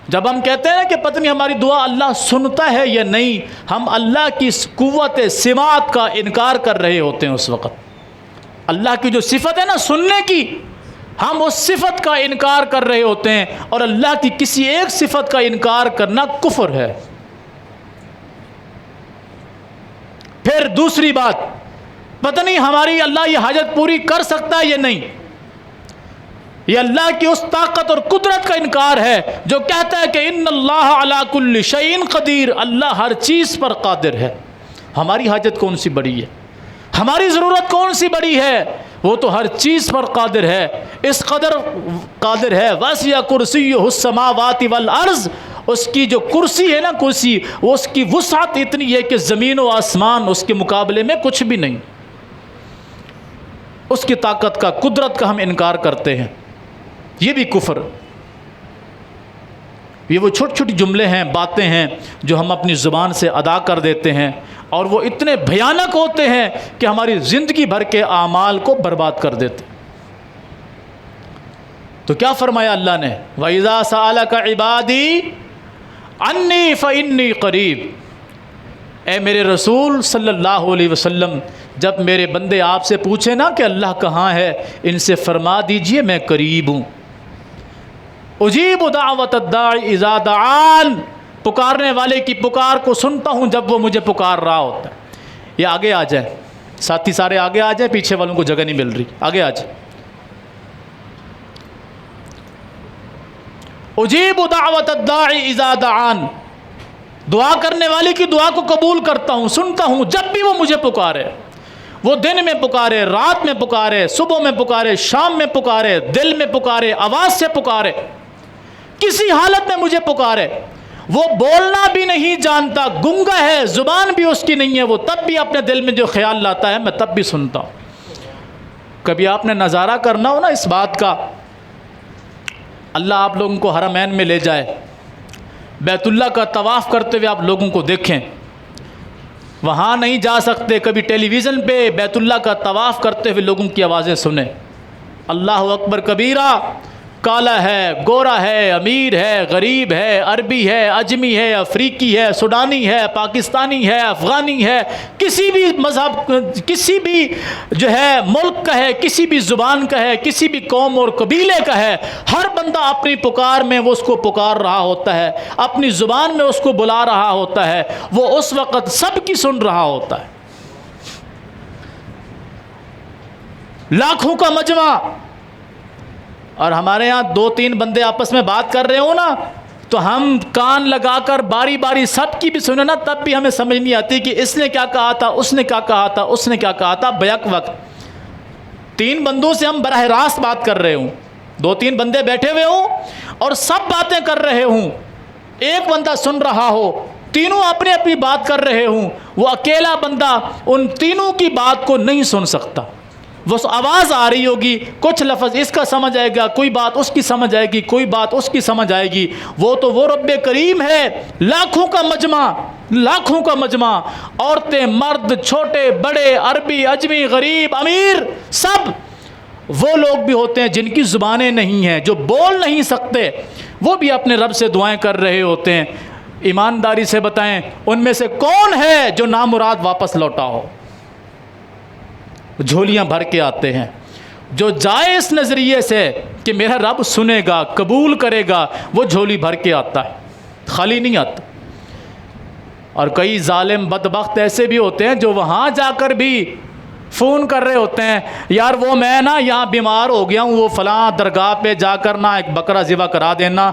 جب ہم کہتے ہیں کہ پتہ نہیں ہماری دعا اللہ سنتا ہے یا نہیں، ہم اللہ کی قوت سماعت کا انکار کر رہے ہوتے ہیں، اس وقت اللہ کی جو صفت ہے نا سننے کی، ہم اس صفت کا انکار کر رہے ہوتے ہیں، اور اللہ کی کسی ایک صفت کا انکار کرنا کفر ہے۔ پھر دوسری بات، پتہ نہیں ہماری اللہ یہ حاجت پوری کر سکتا ہے یا نہیں، یہ اللہ کی اس طاقت اور قدرت کا انکار ہے جو کہتا ہے کہ ان اللہ علی کل شیء قدیر، اللہ ہر چیز پر قادر ہے۔ ہماری حاجت کون سی بڑی ہے، ہماری ضرورت کون سی بڑی ہے، وہ تو ہر چیز پر قادر ہے، اس قدر قادر ہے۔ وسع کرسیہ السماوات والارض، اس کی جو کرسی ہے نا، کرسی، وہ اس کی وسعت اتنی ہے کہ زمین و آسمان اس کے مقابلے میں کچھ بھی نہیں، اس کی طاقت کا، قدرت کا ہم انکار کرتے ہیں، یہ بھی کفر۔ یہ وہ چھوٹی چھوٹی جملے ہیں، باتیں ہیں جو ہم اپنی زبان سے ادا کر دیتے ہیں، اور وہ اتنے بھیانک ہوتے ہیں کہ ہماری زندگی بھر کے اعمال کو برباد کر دیتے۔ تو کیا فرمایا اللہ نے؟ وَإِذَا سَأَلَكَ عِبَادِي عَنِّي فَإِنِّي قَرِيب، اے میرے رسول صلی اللہ علیہ وسلم، جب میرے بندے آپ سے پوچھیں نا کہ اللہ کہاں ہے، ان سے فرما دیجئے میں قریب ہوں۔ اجیب دعوت الداعی اذا دعان، پکارنے والے کی پکار کو سنتا ہوں جب وہ مجھے پکار رہا ہوتا ہے۔ یہ آگے آ جائے، ساتھی سارے آگے آ جائیں، پیچھے والوں کو جگہ نہیں مل رہی، آگے آ جائے۔ اجیب دعوت الداعی اذا دعان، دعا کرنے والے کی دعا کو قبول کرتا ہوں، سنتا ہوں جب بھی وہ مجھے پکارے۔ وہ دن میں پکارے، رات میں پکارے، صبح میں پکارے، شام میں پکارے، دل میں پکارے، آواز سے پکارے، کسی حالت میں مجھے پکارے۔ وہ بولنا بھی نہیں جانتا، گنگا ہے، زبان بھی اس کی نہیں ہے، وہ تب بھی اپنے دل میں جو خیال لاتا ہے میں تب بھی سنتا ہوں۔ کبھی آپ نے نظارہ کرنا ہو نا اس بات کا، اللہ آپ لوگوں کو حرمین میں لے جائے، بیت اللہ کا طواف کرتے ہوئے آپ لوگوں کو دیکھیں، وہاں نہیں جا سکتے، کبھی ٹیلی ویژن پہ بیت اللہ کا طواف کرتے ہوئے لوگوں کی آوازیں سنیں، اللہ اکبر کبیرہ، کالا ہے، گورا ہے، امیر ہے، غریب ہے، عربی ہے، اجمی ہے، افریقی ہے، سوڈانی ہے، پاکستانی ہے، افغانی ہے، کسی بھی مذہب، کسی بھی جو ہے ملک کا ہے، کسی بھی زبان کا ہے، کسی بھی قوم اور قبیلے کا ہے، ہر بندہ اپنی پکار میں وہ اس کو پکار رہا ہوتا ہے، اپنی زبان میں اس کو بلا رہا ہوتا ہے، وہ اس وقت سب کی سن رہا ہوتا ہے۔ لاکھوں کا مجمع، اور ہمارے ہاں 2-3 بندے آپس میں بات کر رہے ہوں نا تو ہم کان لگا کر باری باری سب کی بھی سنیں نا، تب بھی ہمیں سمجھ نہیں آتی کہ اس نے کیا کہا تھا، اس نے کیا کہا تھا، اس نے کیا کہا تھا، بیک وقت 3 بندوں سے ہم براہ راست بات کر رہے ہوں، 2-3 بندے بیٹھے ہوئے ہوں اور سب باتیں کر رہے ہوں، ایک بندہ سن رہا ہو، تینوں اپنی اپنی بات کر رہے ہوں، وہ اکیلا بندہ ان تینوں کی بات کو نہیں سن سکتا۔ وہ آواز آ رہی ہوگی، کچھ لفظ اس کا سمجھ آئے گا، کوئی بات اس کی سمجھ آئے گی، کوئی بات اس کی سمجھ آئے گی، وہ تو وہ رب کریم ہے، لاکھوں کا مجمع، لاکھوں کا مجمع، عورتیں، مرد، چھوٹے بڑے، عربی، اجمی، غریب، امیر، سب وہ لوگ بھی ہوتے ہیں جن کی زبانیں نہیں ہیں، جو بول نہیں سکتے، وہ بھی اپنے رب سے دعائیں کر رہے ہوتے ہیں۔ ایمانداری سے بتائیں ان میں سے کون ہے جو نامراد واپس لوٹا ہو؟ جھولیاں بھر کے آتے ہیں، جو جائے اس نظریے سے کہ میرا رب سنے گا، قبول کرے گا، وہ جھولی بھر کے آتا ہے، خالی نہیں آتا۔ اور کئی ظالم بدبخت ایسے بھی ہوتے ہیں جو وہاں جا کر بھی فون کر رہے ہوتے ہیں، یار وہ میں نا یہاں بیمار ہو گیا ہوں، وہ فلاں درگاہ پہ جا کر نا ایک بکرا ذبح کرا دینا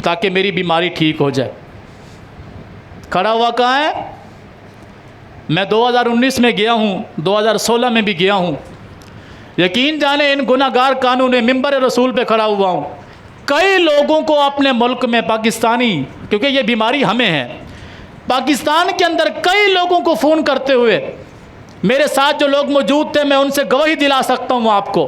تاکہ میری بیماری ٹھیک ہو جائے۔ کھڑا ہوا کہاں ہے؟ میں 2019 میں گیا ہوں، 2016 میں بھی گیا ہوں، یقین جانے ان گناہ گار قانون ممبر رسول پہ کھڑا ہوا ہوں۔ کئی لوگوں کو اپنے ملک میں، پاکستانی، کیونکہ یہ بیماری ہمیں ہے، پاکستان کے اندر کئی لوگوں کو فون کرتے ہوئے، میرے ساتھ جو لوگ موجود تھے میں ان سے گواہی دلا سکتا ہوں آپ کو،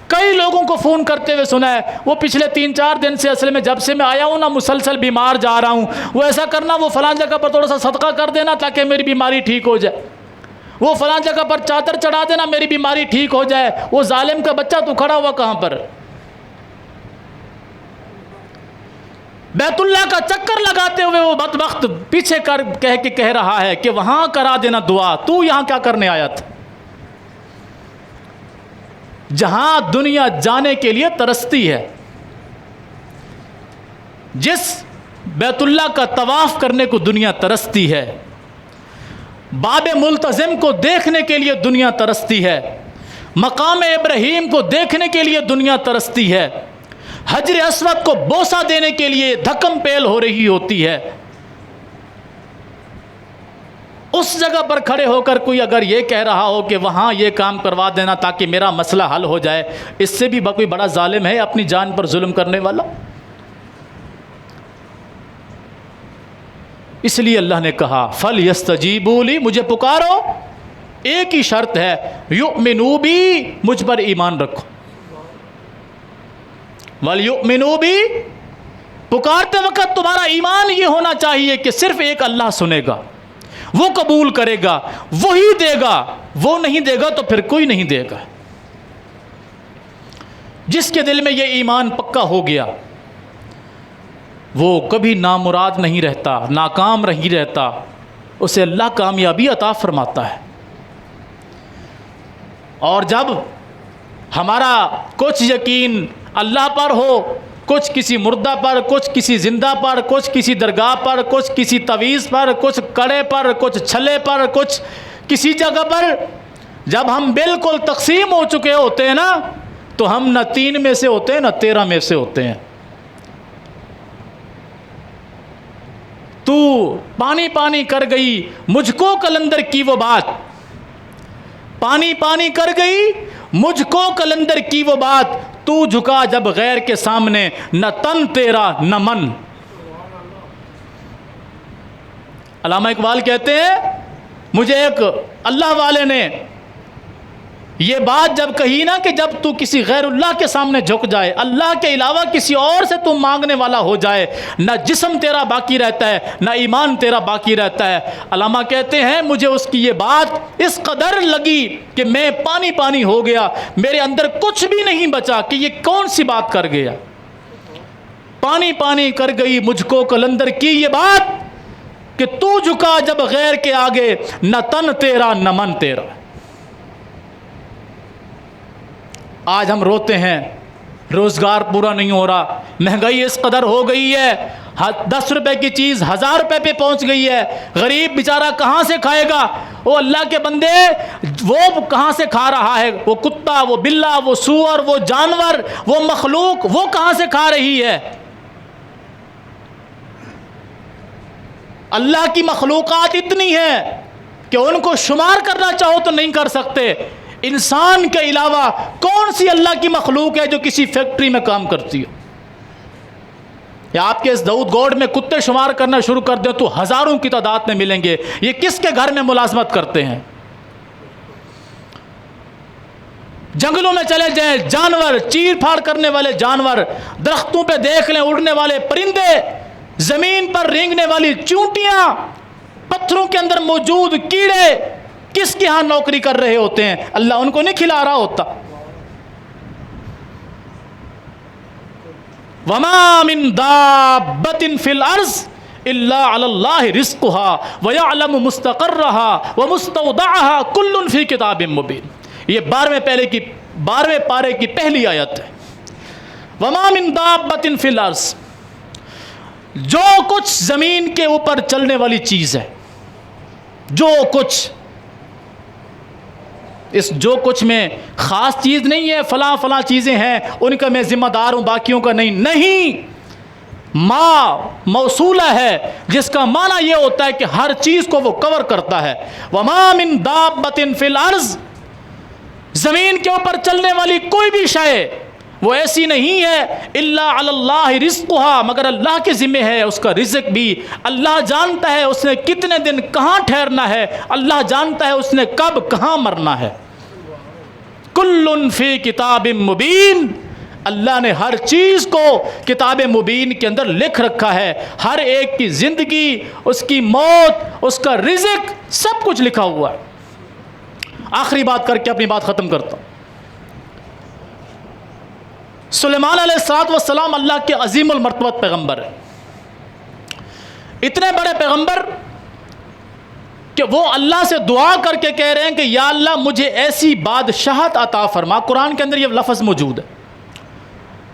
کئی لوگوں کو فون کرتے ہوئے سنا ہے، وہ پچھلے 3-4 دن سے، اصل میں جب سے میں آیا ہوں نا مسلسل بیمار جا رہا ہوں، وہ ایسا کرنا، وہ فلاں جگہ پر تھوڑا سا صدقہ کر دینا تاکہ میری بیماری ٹھیک ہو جائے، وہ فلاں جگہ پر چادر چڑھا دینا میری بیماری ٹھیک ہو جائے۔ وہ ظالم کا بچہ تو کھڑا ہوا کہاں پر؟ بیت اللہ کا چکر لگاتے ہوئے وہ بدبخت پیچھے کہہ رہا ہے کہ وہاں کرا دینا دعا، تو یہاں کیا کرنے آیا تھا؟ جہاں دنیا جانے کے لیے ترستی ہے، جس بیت اللہ کا طواف کرنے کو دنیا ترستی ہے، باب ملتزم کو دیکھنے کے لیے دنیا ترستی ہے، مقام ابراہیم کو دیکھنے کے لیے دنیا ترستی ہے، حجر اسود کو بوسہ دینے کے لیے دھکم پیل ہو رہی ہوتی ہے۔ اس جگہ پر کھڑے ہو کر کوئی اگر یہ کہہ رہا ہو کہ وہاں یہ کام کروا دینا تاکہ میرا مسئلہ حل ہو جائے، اس سے بھی کوئی بڑا ظالم ہے اپنی جان پر ظلم کرنے والا؟ اس لیے اللہ نے کہا فَلْيَسْتَجِيبُوا لِي، مجھے پکارو، ایک ہی شرط ہے، يُؤْمِنُوا بِي، مجھ پر ایمان رکھو، وَلْيُؤْمِنُوا بِي، پکارتے وقت تمہارا ایمان یہ ہونا چاہیے کہ صرف ایک اللہ سنے گا، وہ قبول کرے گا، وہی دے گا، وہ نہیں دے گا تو پھر کوئی نہیں دے گا۔ جس کے دل میں یہ ایمان پکا ہو گیا وہ کبھی نامراد نہیں رہتا، ناکام نہیں رہتا، اسے اللہ کامیابی عطا فرماتا ہے۔ اور جب ہمارا کچھ یقین اللہ پر ہو، کچھ کسی مردہ پر، کچھ کسی زندہ پر، کچھ کسی درگاہ پر، کچھ کسی تعویذ پر، کچھ کڑے پر، کچھ چھلے پر، کچھ کسی جگہ پر، جب ہم بالکل تقسیم ہو چکے ہوتے ہیں نا، تو ہم نہ 3 میں سے ہوتے ہیں نہ 13 میں سے ہوتے ہیں۔ تو پانی پانی کر گئی مجھ کو قلندر کی وہ بات، پانی پانی کر گئی مجھ کو قلندر کی وہ بات، تو جھکا جب غیر کے سامنے، نہ تن تیرا نہ من۔ علامہ اقبال کہتے ہیں مجھے ایک اللہ والے نے یہ بات جب کہی نا کہ جب تو کسی غیر اللہ کے سامنے جھک جائے، اللہ کے علاوہ کسی اور سے تو مانگنے والا ہو جائے، نہ جسم تیرا باقی رہتا ہے نہ ایمان تیرا باقی رہتا ہے۔ علامہ کہتے ہیں مجھے اس کی یہ بات اس قدر لگی کہ میں پانی پانی ہو گیا، میرے اندر کچھ بھی نہیں بچا کہ یہ کون سی بات کر گیا۔ پانی پانی کر گئی مجھ کو قلندر کی یہ بات کہ تو جھکا جب غیر کے آگے، نہ تن تیرا نہ من تیرا۔ آج ہم روتے ہیں روزگار پورا نہیں ہو رہا، مہنگائی اس قدر ہو گئی ہے، 10 روپے کی چیز 1000 روپے پہ پہنچ گئی ہے، غریب بیچارہ کہاں سے کھائے گا؟ وہ اللہ کے بندے وہ کہاں سے کھا رہا ہے؟ وہ کتا، وہ بلا، وہ سور، وہ جانور، وہ مخلوق، وہ کہاں سے کھا رہی ہے؟ اللہ کی مخلوقات اتنی ہیں کہ ان کو شمار کرنا چاہو تو نہیں کر سکتے۔ انسان کے علاوہ کون سی اللہ کی مخلوق ہے جو کسی فیکٹری میں کام کرتی ہو؟ یا آپ کے اس داؤد گوڑ میں کتے شمار کرنا شروع کر دیں تو ہزاروں کی تعداد میں ملیں گے۔ یہ کس کے گھر میں ملازمت کرتے ہیں؟ جنگلوں میں چلے جائیں، جانور، چیر پھاڑ کرنے والے جانور، درختوں پہ دیکھ لیں اڑنے والے پرندے، زمین پر رینگنے والی چونٹیاں، پتھروں کے اندر موجود کیڑے، کس کے ہاں نوکری کر رہے ہوتے ہیں؟ اللہ ان کو نہیں کھلا رہا ہوتا؟ وَمَا مِن دَابَّةٍ فِي الْأَرْضِ إِلَّا عَلَى اللَّهِ رِزْقُهَا وَيَعْلَمُ مُسْتَقَرَّهَا وَمُسْتَوْدَعَهَا كُلٌّ فِي كِتَابٍ مُبِينٍ۔ یہ 12ویں پارے کی پہلی آیت ہے۔ وَمَا مِن دَابَّةٍ فِي الْأَرْضِ، جو کچھ زمین کے اوپر چلنے والی چیز ہے، جو کچھ، اس جو کچھ میں خاص چیز نہیں ہے فلاں فلاں چیزیں ہیں ان کا میں ذمہ دار ہوں باقیوں کا نہیں، ما موصولہ ہے جس کا معنی یہ ہوتا ہے کہ ہر چیز کو وہ کور کرتا ہے۔ وَمَا مِن دَابَّةٍ فِي الْأَرْضِ، زمین کے اوپر چلنے والی کوئی بھی شے وہ ایسی نہیں ہے الا علی اللہ رزقها، مگر اللہ کے ذمہ ہے اس کا رزق بھی۔ اللہ جانتا ہے اس نے کتنے دن کہاں ٹھہرنا ہے، اللہ جانتا ہے اس نے کب کہاں مرنا ہے۔ کل فی کتاب مبین، اللہ نے ہر چیز کو کتاب مبین کے اندر لکھ رکھا ہے، ہر ایک کی زندگی، اس کی موت، اس کا رزق، سب کچھ لکھا ہوا ہے۔ آخری بات کر کے اپنی بات ختم کرتا ہوں۔ سلیمان علیہ السلام اللہ کے عظیم المرتبت پیغمبر ہیں، اتنے بڑے پیغمبر کہ وہ اللہ سے دعا کر کے کہہ رہے ہیں کہ یا اللہ مجھے ایسی بادشاہت عطا فرما۔ قرآن کے اندر یہ لفظ موجود ہے،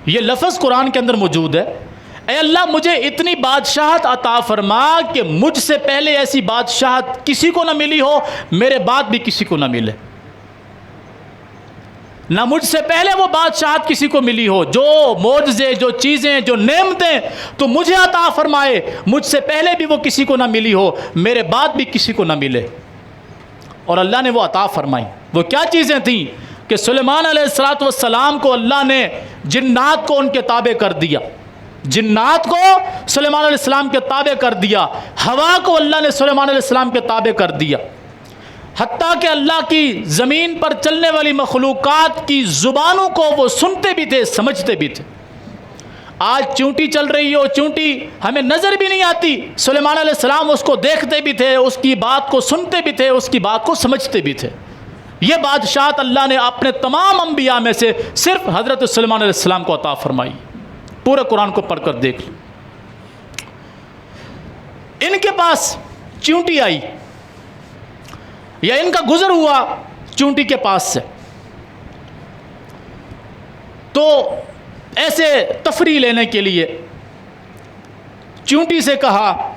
یہ لفظ قرآن کے اندر موجود ہے، اے اللہ مجھے اتنی بادشاہت عطا فرما کہ مجھ سے پہلے ایسی بادشاہت کسی کو نہ ملی ہو، میرے بعد بھی کسی کو نہ ملے، نہ مجھ سے پہلے وہ بادشاہت کسی کو ملی ہو، جو معجزے، جو چیزیں، جو نعمتیں تو مجھے عطا فرمائے، مجھ سے پہلے بھی وہ کسی کو نہ ملی ہو، میرے بعد بھی کسی کو نہ ملے۔ اور اللہ نے وہ عطا فرمائی۔ وہ کیا چیزیں تھیں کہ سلیمان علیہ السلام کو اللہ نے جنات کو ان کے تابع کر دیا، جنات کو سلیمان علیہ السلام کے تابع کر دیا، ہوا کو اللہ نے سلیمان علیہ السلام کے تابع کر دیا، حتیٰ کہ اللہ کی زمین پر چلنے والی مخلوقات کی زبانوں کو وہ سنتے بھی تھے، سمجھتے بھی تھے۔ آج چونٹی چل رہی ہو، چونٹی ہمیں نظر بھی نہیں آتی، سلیمان علیہ السلام اس کو دیکھتے بھی تھے، اس کی بات کو سنتے بھی تھے، اس کی بات کو سمجھتے بھی تھے۔ یہ بادشاہت اللہ نے اپنے تمام انبیاء میں سے صرف حضرت سلیمان علیہ السلام کو عطا فرمائی۔ پورے قرآن کو پڑھ کر دیکھ لیں، ان کے پاس چونٹی آئی یا ان کا گزر ہوا چونٹی کے پاس سے، تو ایسے تفریح لینے کے لیے چونٹی سے کہا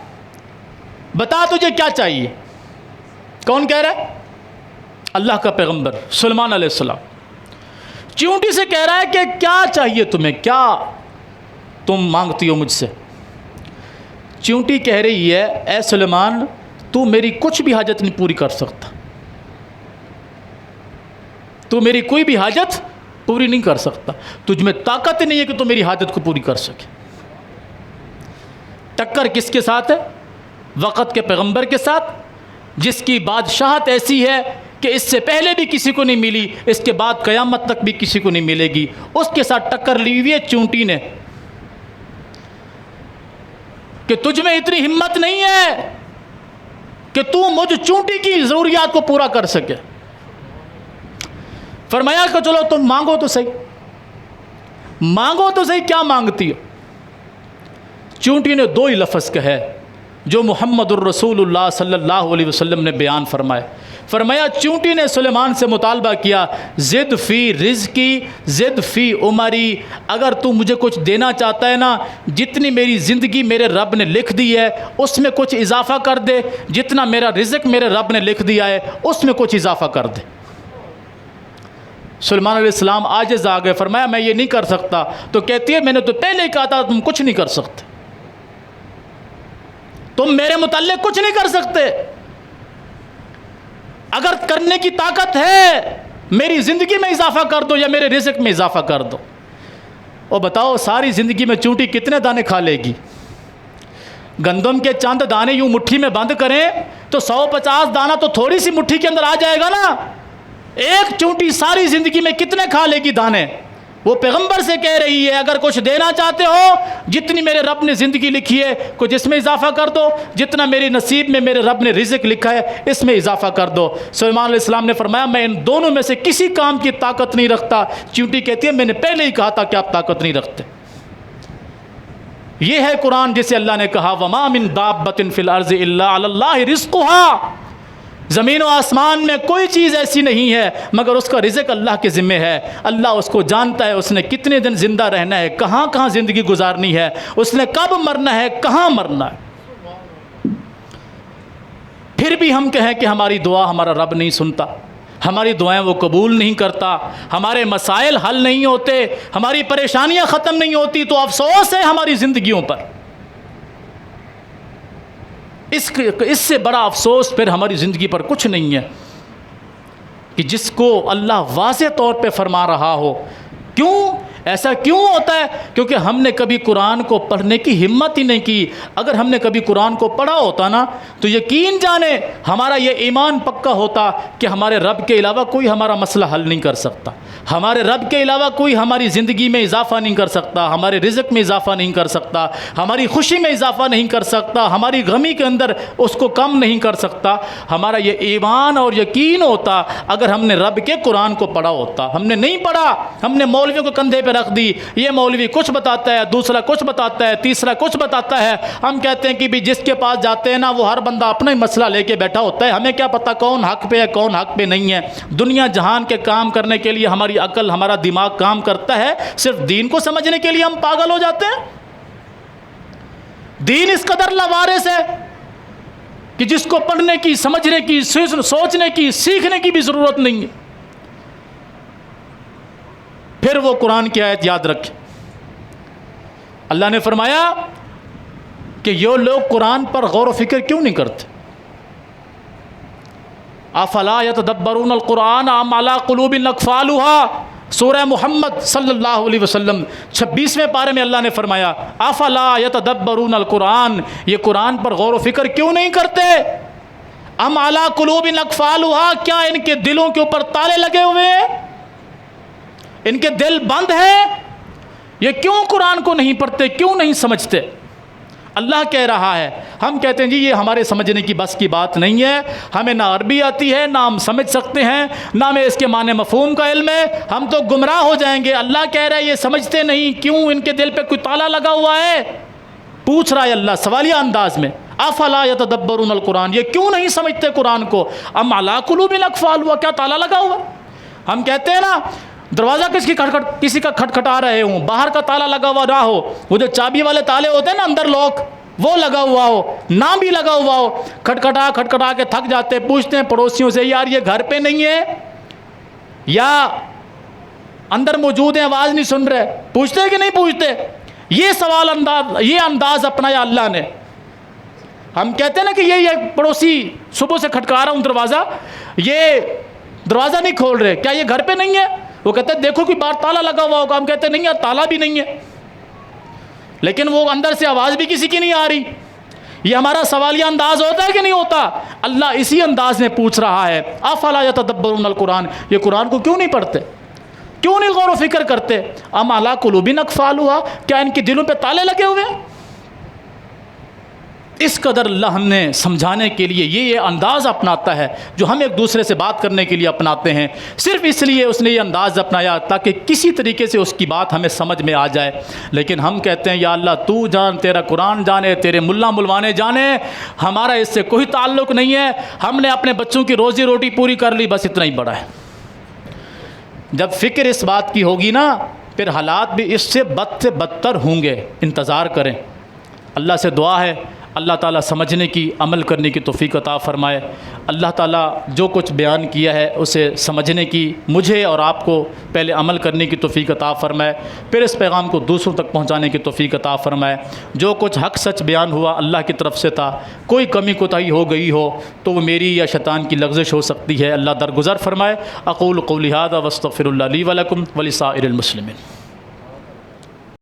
بتا تجھے کیا چاہیے؟ کون کہہ رہا ہے؟ اللہ کا پیغمبر سلیمان علیہ السلام چونٹی سے کہہ رہا ہے کہ کیا چاہیے تمہیں، کیا تم مانگتی ہو مجھ سے؟ چونٹی کہہ رہی ہے اے سلیمان تو میری کچھ بھی حاجت نہیں پوری کر سکتا، تو میری کوئی بھی حاجت پوری نہیں کر سکتا، تجھ میں طاقت نہیں ہے کہ تو میری حاجت کو پوری کر سکے۔ ٹکر کس کے ساتھ ہے؟ وقت کے پیغمبر کے ساتھ، جس کی بادشاہت ایسی ہے کہ اس سے پہلے بھی کسی کو نہیں ملی، اس کے بعد قیامت تک بھی کسی کو نہیں ملے گی، اس کے ساتھ ٹکر لی ہوئی ہے چونٹی نے کہ تجھ میں اتنی ہمت نہیں ہے کہ تو مجھ چونٹی کی ضروریات کو پورا کر سکے۔ فرمایا کہ چلو تم مانگو تو صحیح، مانگو تو صحیح، کیا مانگتی ہو؟ چونٹی نے دو ہی لفظ کہے جو محمد الرسول اللہ صلی اللہ علیہ وسلم نے بیان فرمائے۔ فرمایا چونٹی نے سلیمان سے مطالبہ کیا زد فی رزقی زد فی عمری، اگر تو مجھے کچھ دینا چاہتا ہے نا، جتنی میری زندگی میرے رب نے لکھ دی ہے اس میں کچھ اضافہ کر دے، جتنا میرا رزق میرے رب نے لکھ دیا ہے اس میں کچھ اضافہ کر دے۔ سلیمان علیہ السلام عاجز آ گئے، فرمایا میں یہ نہیں کر سکتا، تو کہتی ہے میں نے تو پہلے ہی کہا تھا تم کچھ نہیں کر سکتے، تم میرے متعلق کچھ نہیں کر سکتے، اگر کرنے کی طاقت ہے میری زندگی میں اضافہ کر دو یا میرے رزق میں اضافہ کر دو۔ اور بتاؤ ساری زندگی میں چونٹی کتنے دانے کھا لے گی؟ گندم کے چند دانے یوں مٹھی میں بند کریں تو 150 دانہ تو تھوڑی سی مٹھی کے اندر آ جائے گا نا، ایک چونٹی ساری زندگی میں کتنے کھا لے گی دانے؟ وہ پیغمبر سے کہہ رہی ہے اگر کچھ دینا چاہتے ہو جتنی میرے رب نے زندگی لکھی ہے کچھ اس میں اضافہ کر دو، جتنا میری نصیب میں میرے رب نے رزق لکھا ہے اس میں اضافہ کر دو۔ سلیمان علیہ السلام نے فرمایا میں ان دونوں میں سے کسی کام کی طاقت نہیں رکھتا۔ چونٹی کہتی ہے میں نے پہلے ہی کہا تھا کہ آپ طاقت نہیں رکھتے۔ یہ ہے قرآن جسے اللہ نے کہا وما من دابۃ فی الارض الا علی اللہ رزقها، زمین و آسمان میں کوئی چیز ایسی نہیں ہے مگر اس کا رزق اللہ کے ذمہ ہے، اللہ اس کو جانتا ہے اس نے کتنے دن زندہ رہنا ہے، کہاں کہاں زندگی گزارنی ہے، اس نے کب مرنا ہے، کہاں مرنا ہے۔ پھر بھی ہم کہیں کہ ہماری دعا ہمارا رب نہیں سنتا، ہماری دعائیں وہ قبول نہیں کرتا، ہمارے مسائل حل نہیں ہوتے، ہماری پریشانیاں ختم نہیں ہوتی، تو افسوس ہے ہماری زندگیوں پر۔ اس سے بڑا افسوس پھر ہماری زندگی پر کچھ نہیں ہے کہ جس کو اللہ واضح طور پہ فرما رہا ہو۔ کیوں ایسا کیوں ہوتا ہے؟ کیونکہ ہم نے کبھی قرآن کو پڑھنے کی ہمت ہی نہیں کی۔ اگر ہم نے کبھی قرآن کو پڑھا ہوتا نا تو یقین جانے ہمارا یہ ایمان پکا ہوتا کہ ہمارے رب کے علاوہ کوئی ہمارا مسئلہ حل نہیں کر سکتا، ہمارے رب کے علاوہ کوئی ہماری زندگی میں اضافہ نہیں کر سکتا، ہمارے رزق میں اضافہ نہیں کر سکتا، ہماری خوشی میں اضافہ نہیں کر سکتا، ہماری غمی کے اندر اس کو کم نہیں کر سکتا۔ ہمارا یہ ایمان اور یقین ہوتا اگر ہم نے رب کے قرآن کو پڑھا ہوتا۔ ہم نے نہیں پڑھا، ہم نے مولویوں کو کندھے پہ رکھ دی، یہ مولوی کچھ بتاتا ہے، دوسرا کچھ بتاتا ہے، تیسرا کچھ بتاتا ہے۔ ہم کہتے ہیں کہ بھی جس کے پاس جاتے ہیں نا وہ ہر بندہ اپنا ہی مسئلہ لے کے بیٹھا ہوتا ہے، ہمیں کیا پتہ کون حق پہ ہے کون حق پہ نہیں ہے۔ دنیا جہان کے کام کرنے کے لیے ہماری عقل ہمارا دماغ کام کرتا ہے، صرف دین کو سمجھنے کے لیے ہم پاگل ہو جاتے ہیں۔ دین اس قدر لاوارث ہے کہ جس کو پڑھنے کی، سمجھنے کی، سوچنے کی، سیکھنے کی بھی ضرورت نہیں ہے۔ پھر وہ قرآن کی آیت یاد رکھیں، اللہ نے فرمایا کہ یہ لوگ قرآن پر غور و فکر کیوں نہیں کرتے؟ افلا یتدبرون القرآن ام علی قلوب اقفالها، سورہ محمد صلی اللہ علیہ وسلم 26ویں پارے میں اللہ نے فرمایا افلا یتدبرون القرآن، یہ قرآن پر غور و فکر کیوں نہیں کرتے؟ ام علی قلوب اقفالها، کیا ان کے دلوں کے اوپر تالے لگے ہوئے ہیں، ان کے دل بند ہیں؟ یہ کیوں قرآن کو نہیں پڑھتے، کیوں نہیں سمجھتے؟ اللہ کہہ رہا ہے، ہم کہتے ہیں جی یہ ہمارے سمجھنے کی بس کی بات نہیں ہے، ہمیں نہ عربی آتی ہے، نہ ہم سمجھ سکتے ہیں، نہ ہمیں اس کے معنی مفہوم کا علم ہے، ہم تو گمراہ ہو جائیں گے۔ اللہ کہہ رہا ہے یہ سمجھتے نہیں، کیوں ان کے دل پہ کوئی تالا لگا ہوا ہے؟ پوچھ رہا ہے اللہ سوالیہ انداز میں، افلا یتدبرون القرآن، یہ کیوں نہیں سمجھتے قرآن کو؟ ام علی قلوب اقفالها، کیا تالا لگا ہوا؟ ہم کہتے ہیں نا دروازہ کسی کا کھٹکھٹا رہے ہوں، باہر کا تالا لگا ہوا نہ ہو، وہ جو چابی والے تالے ہوتے ہیں نا اندر لوک، وہ لگا ہوا ہو، نہ بھی لگا ہوا ہو، کھٹکھٹا کے تھک جاتے، پوچھتے ہیں پڑوسیوں سے یار یہ گھر پہ نہیں ہے یا اندر موجود ہیں آواز نہیں سن رہے، پوچھتے کہ نہیں پوچھتے؟ یہ انداز اپنایا اللہ نے۔ ہم کہتے ہیں نا کہ یہ پڑوسی صبح سے کھٹکا رہا ہوں دروازہ، یہ دروازہ نہیں کھول رہے، کیا یہ گھر پہ نہیں ہے؟ وہ کہتے ہیں دیکھو کہ باہر تالا لگا ہوا ہوگا، ہم کہتے ہیں نہیں یار تالا بھی نہیں ہے، لیکن وہ اندر سے آواز بھی کسی کی نہیں آ رہی۔ یہ ہمارا سوالیہ انداز ہوتا ہے کہ نہیں ہوتا؟ اللہ اسی انداز میں پوچھ رہا ہے افلا یتدبرون القرآن، یہ قرآن کو کیوں نہیں پڑھتے، کیوں نہیں غور و فکر کرتے؟ ام علی قلوب اقفالها، کیا ان کے دلوں پہ تالے لگے ہوئے ہیں؟ اس قدر اللہ ہم نے سمجھانے کے لیے یہ انداز اپناتا ہے جو ہم ایک دوسرے سے بات کرنے کے لیے اپناتے ہیں، صرف اس لیے اس نے یہ انداز اپنایا تاکہ کسی طریقے سے اس کی بات ہمیں سمجھ میں آ جائے۔ لیکن ہم کہتے ہیں یا اللہ تو جان، تیرا قرآن جانے، تیرے ملا ملوانے جانے، ہمارا اس سے کوئی تعلق نہیں ہے، ہم نے اپنے بچوں کی روزی روٹی پوری کر لی، بس اتنا ہی بڑا ہے۔ جب فکر اس بات کی ہوگی نا، پھر حالات بھی اس سے بد سے بدتر ہوں گے، انتظار کریں۔ اللہ سے دعا ہے اللہ تعالیٰ سمجھنے کی، عمل کرنے کی توفیق عطا فرمائے۔ اللہ تعالیٰ جو کچھ بیان کیا ہے اسے سمجھنے کی مجھے اور آپ کو پہلے عمل کرنے کی توفیق عطا فرمائے، پھر اس پیغام کو دوسروں تک پہنچانے کی توفیق عطا فرمائے۔ جو کچھ حق سچ بیان ہوا اللہ کی طرف سے تھا، کوئی کمی کوتاہی ہو گئی ہو تو وہ میری یا شیطان کی لغزش ہو سکتی ہے، اللہ درگزر فرمائے۔ اقول قولی ھذا واستغفر اللہ لی ولکم ولسائر المسلمین۔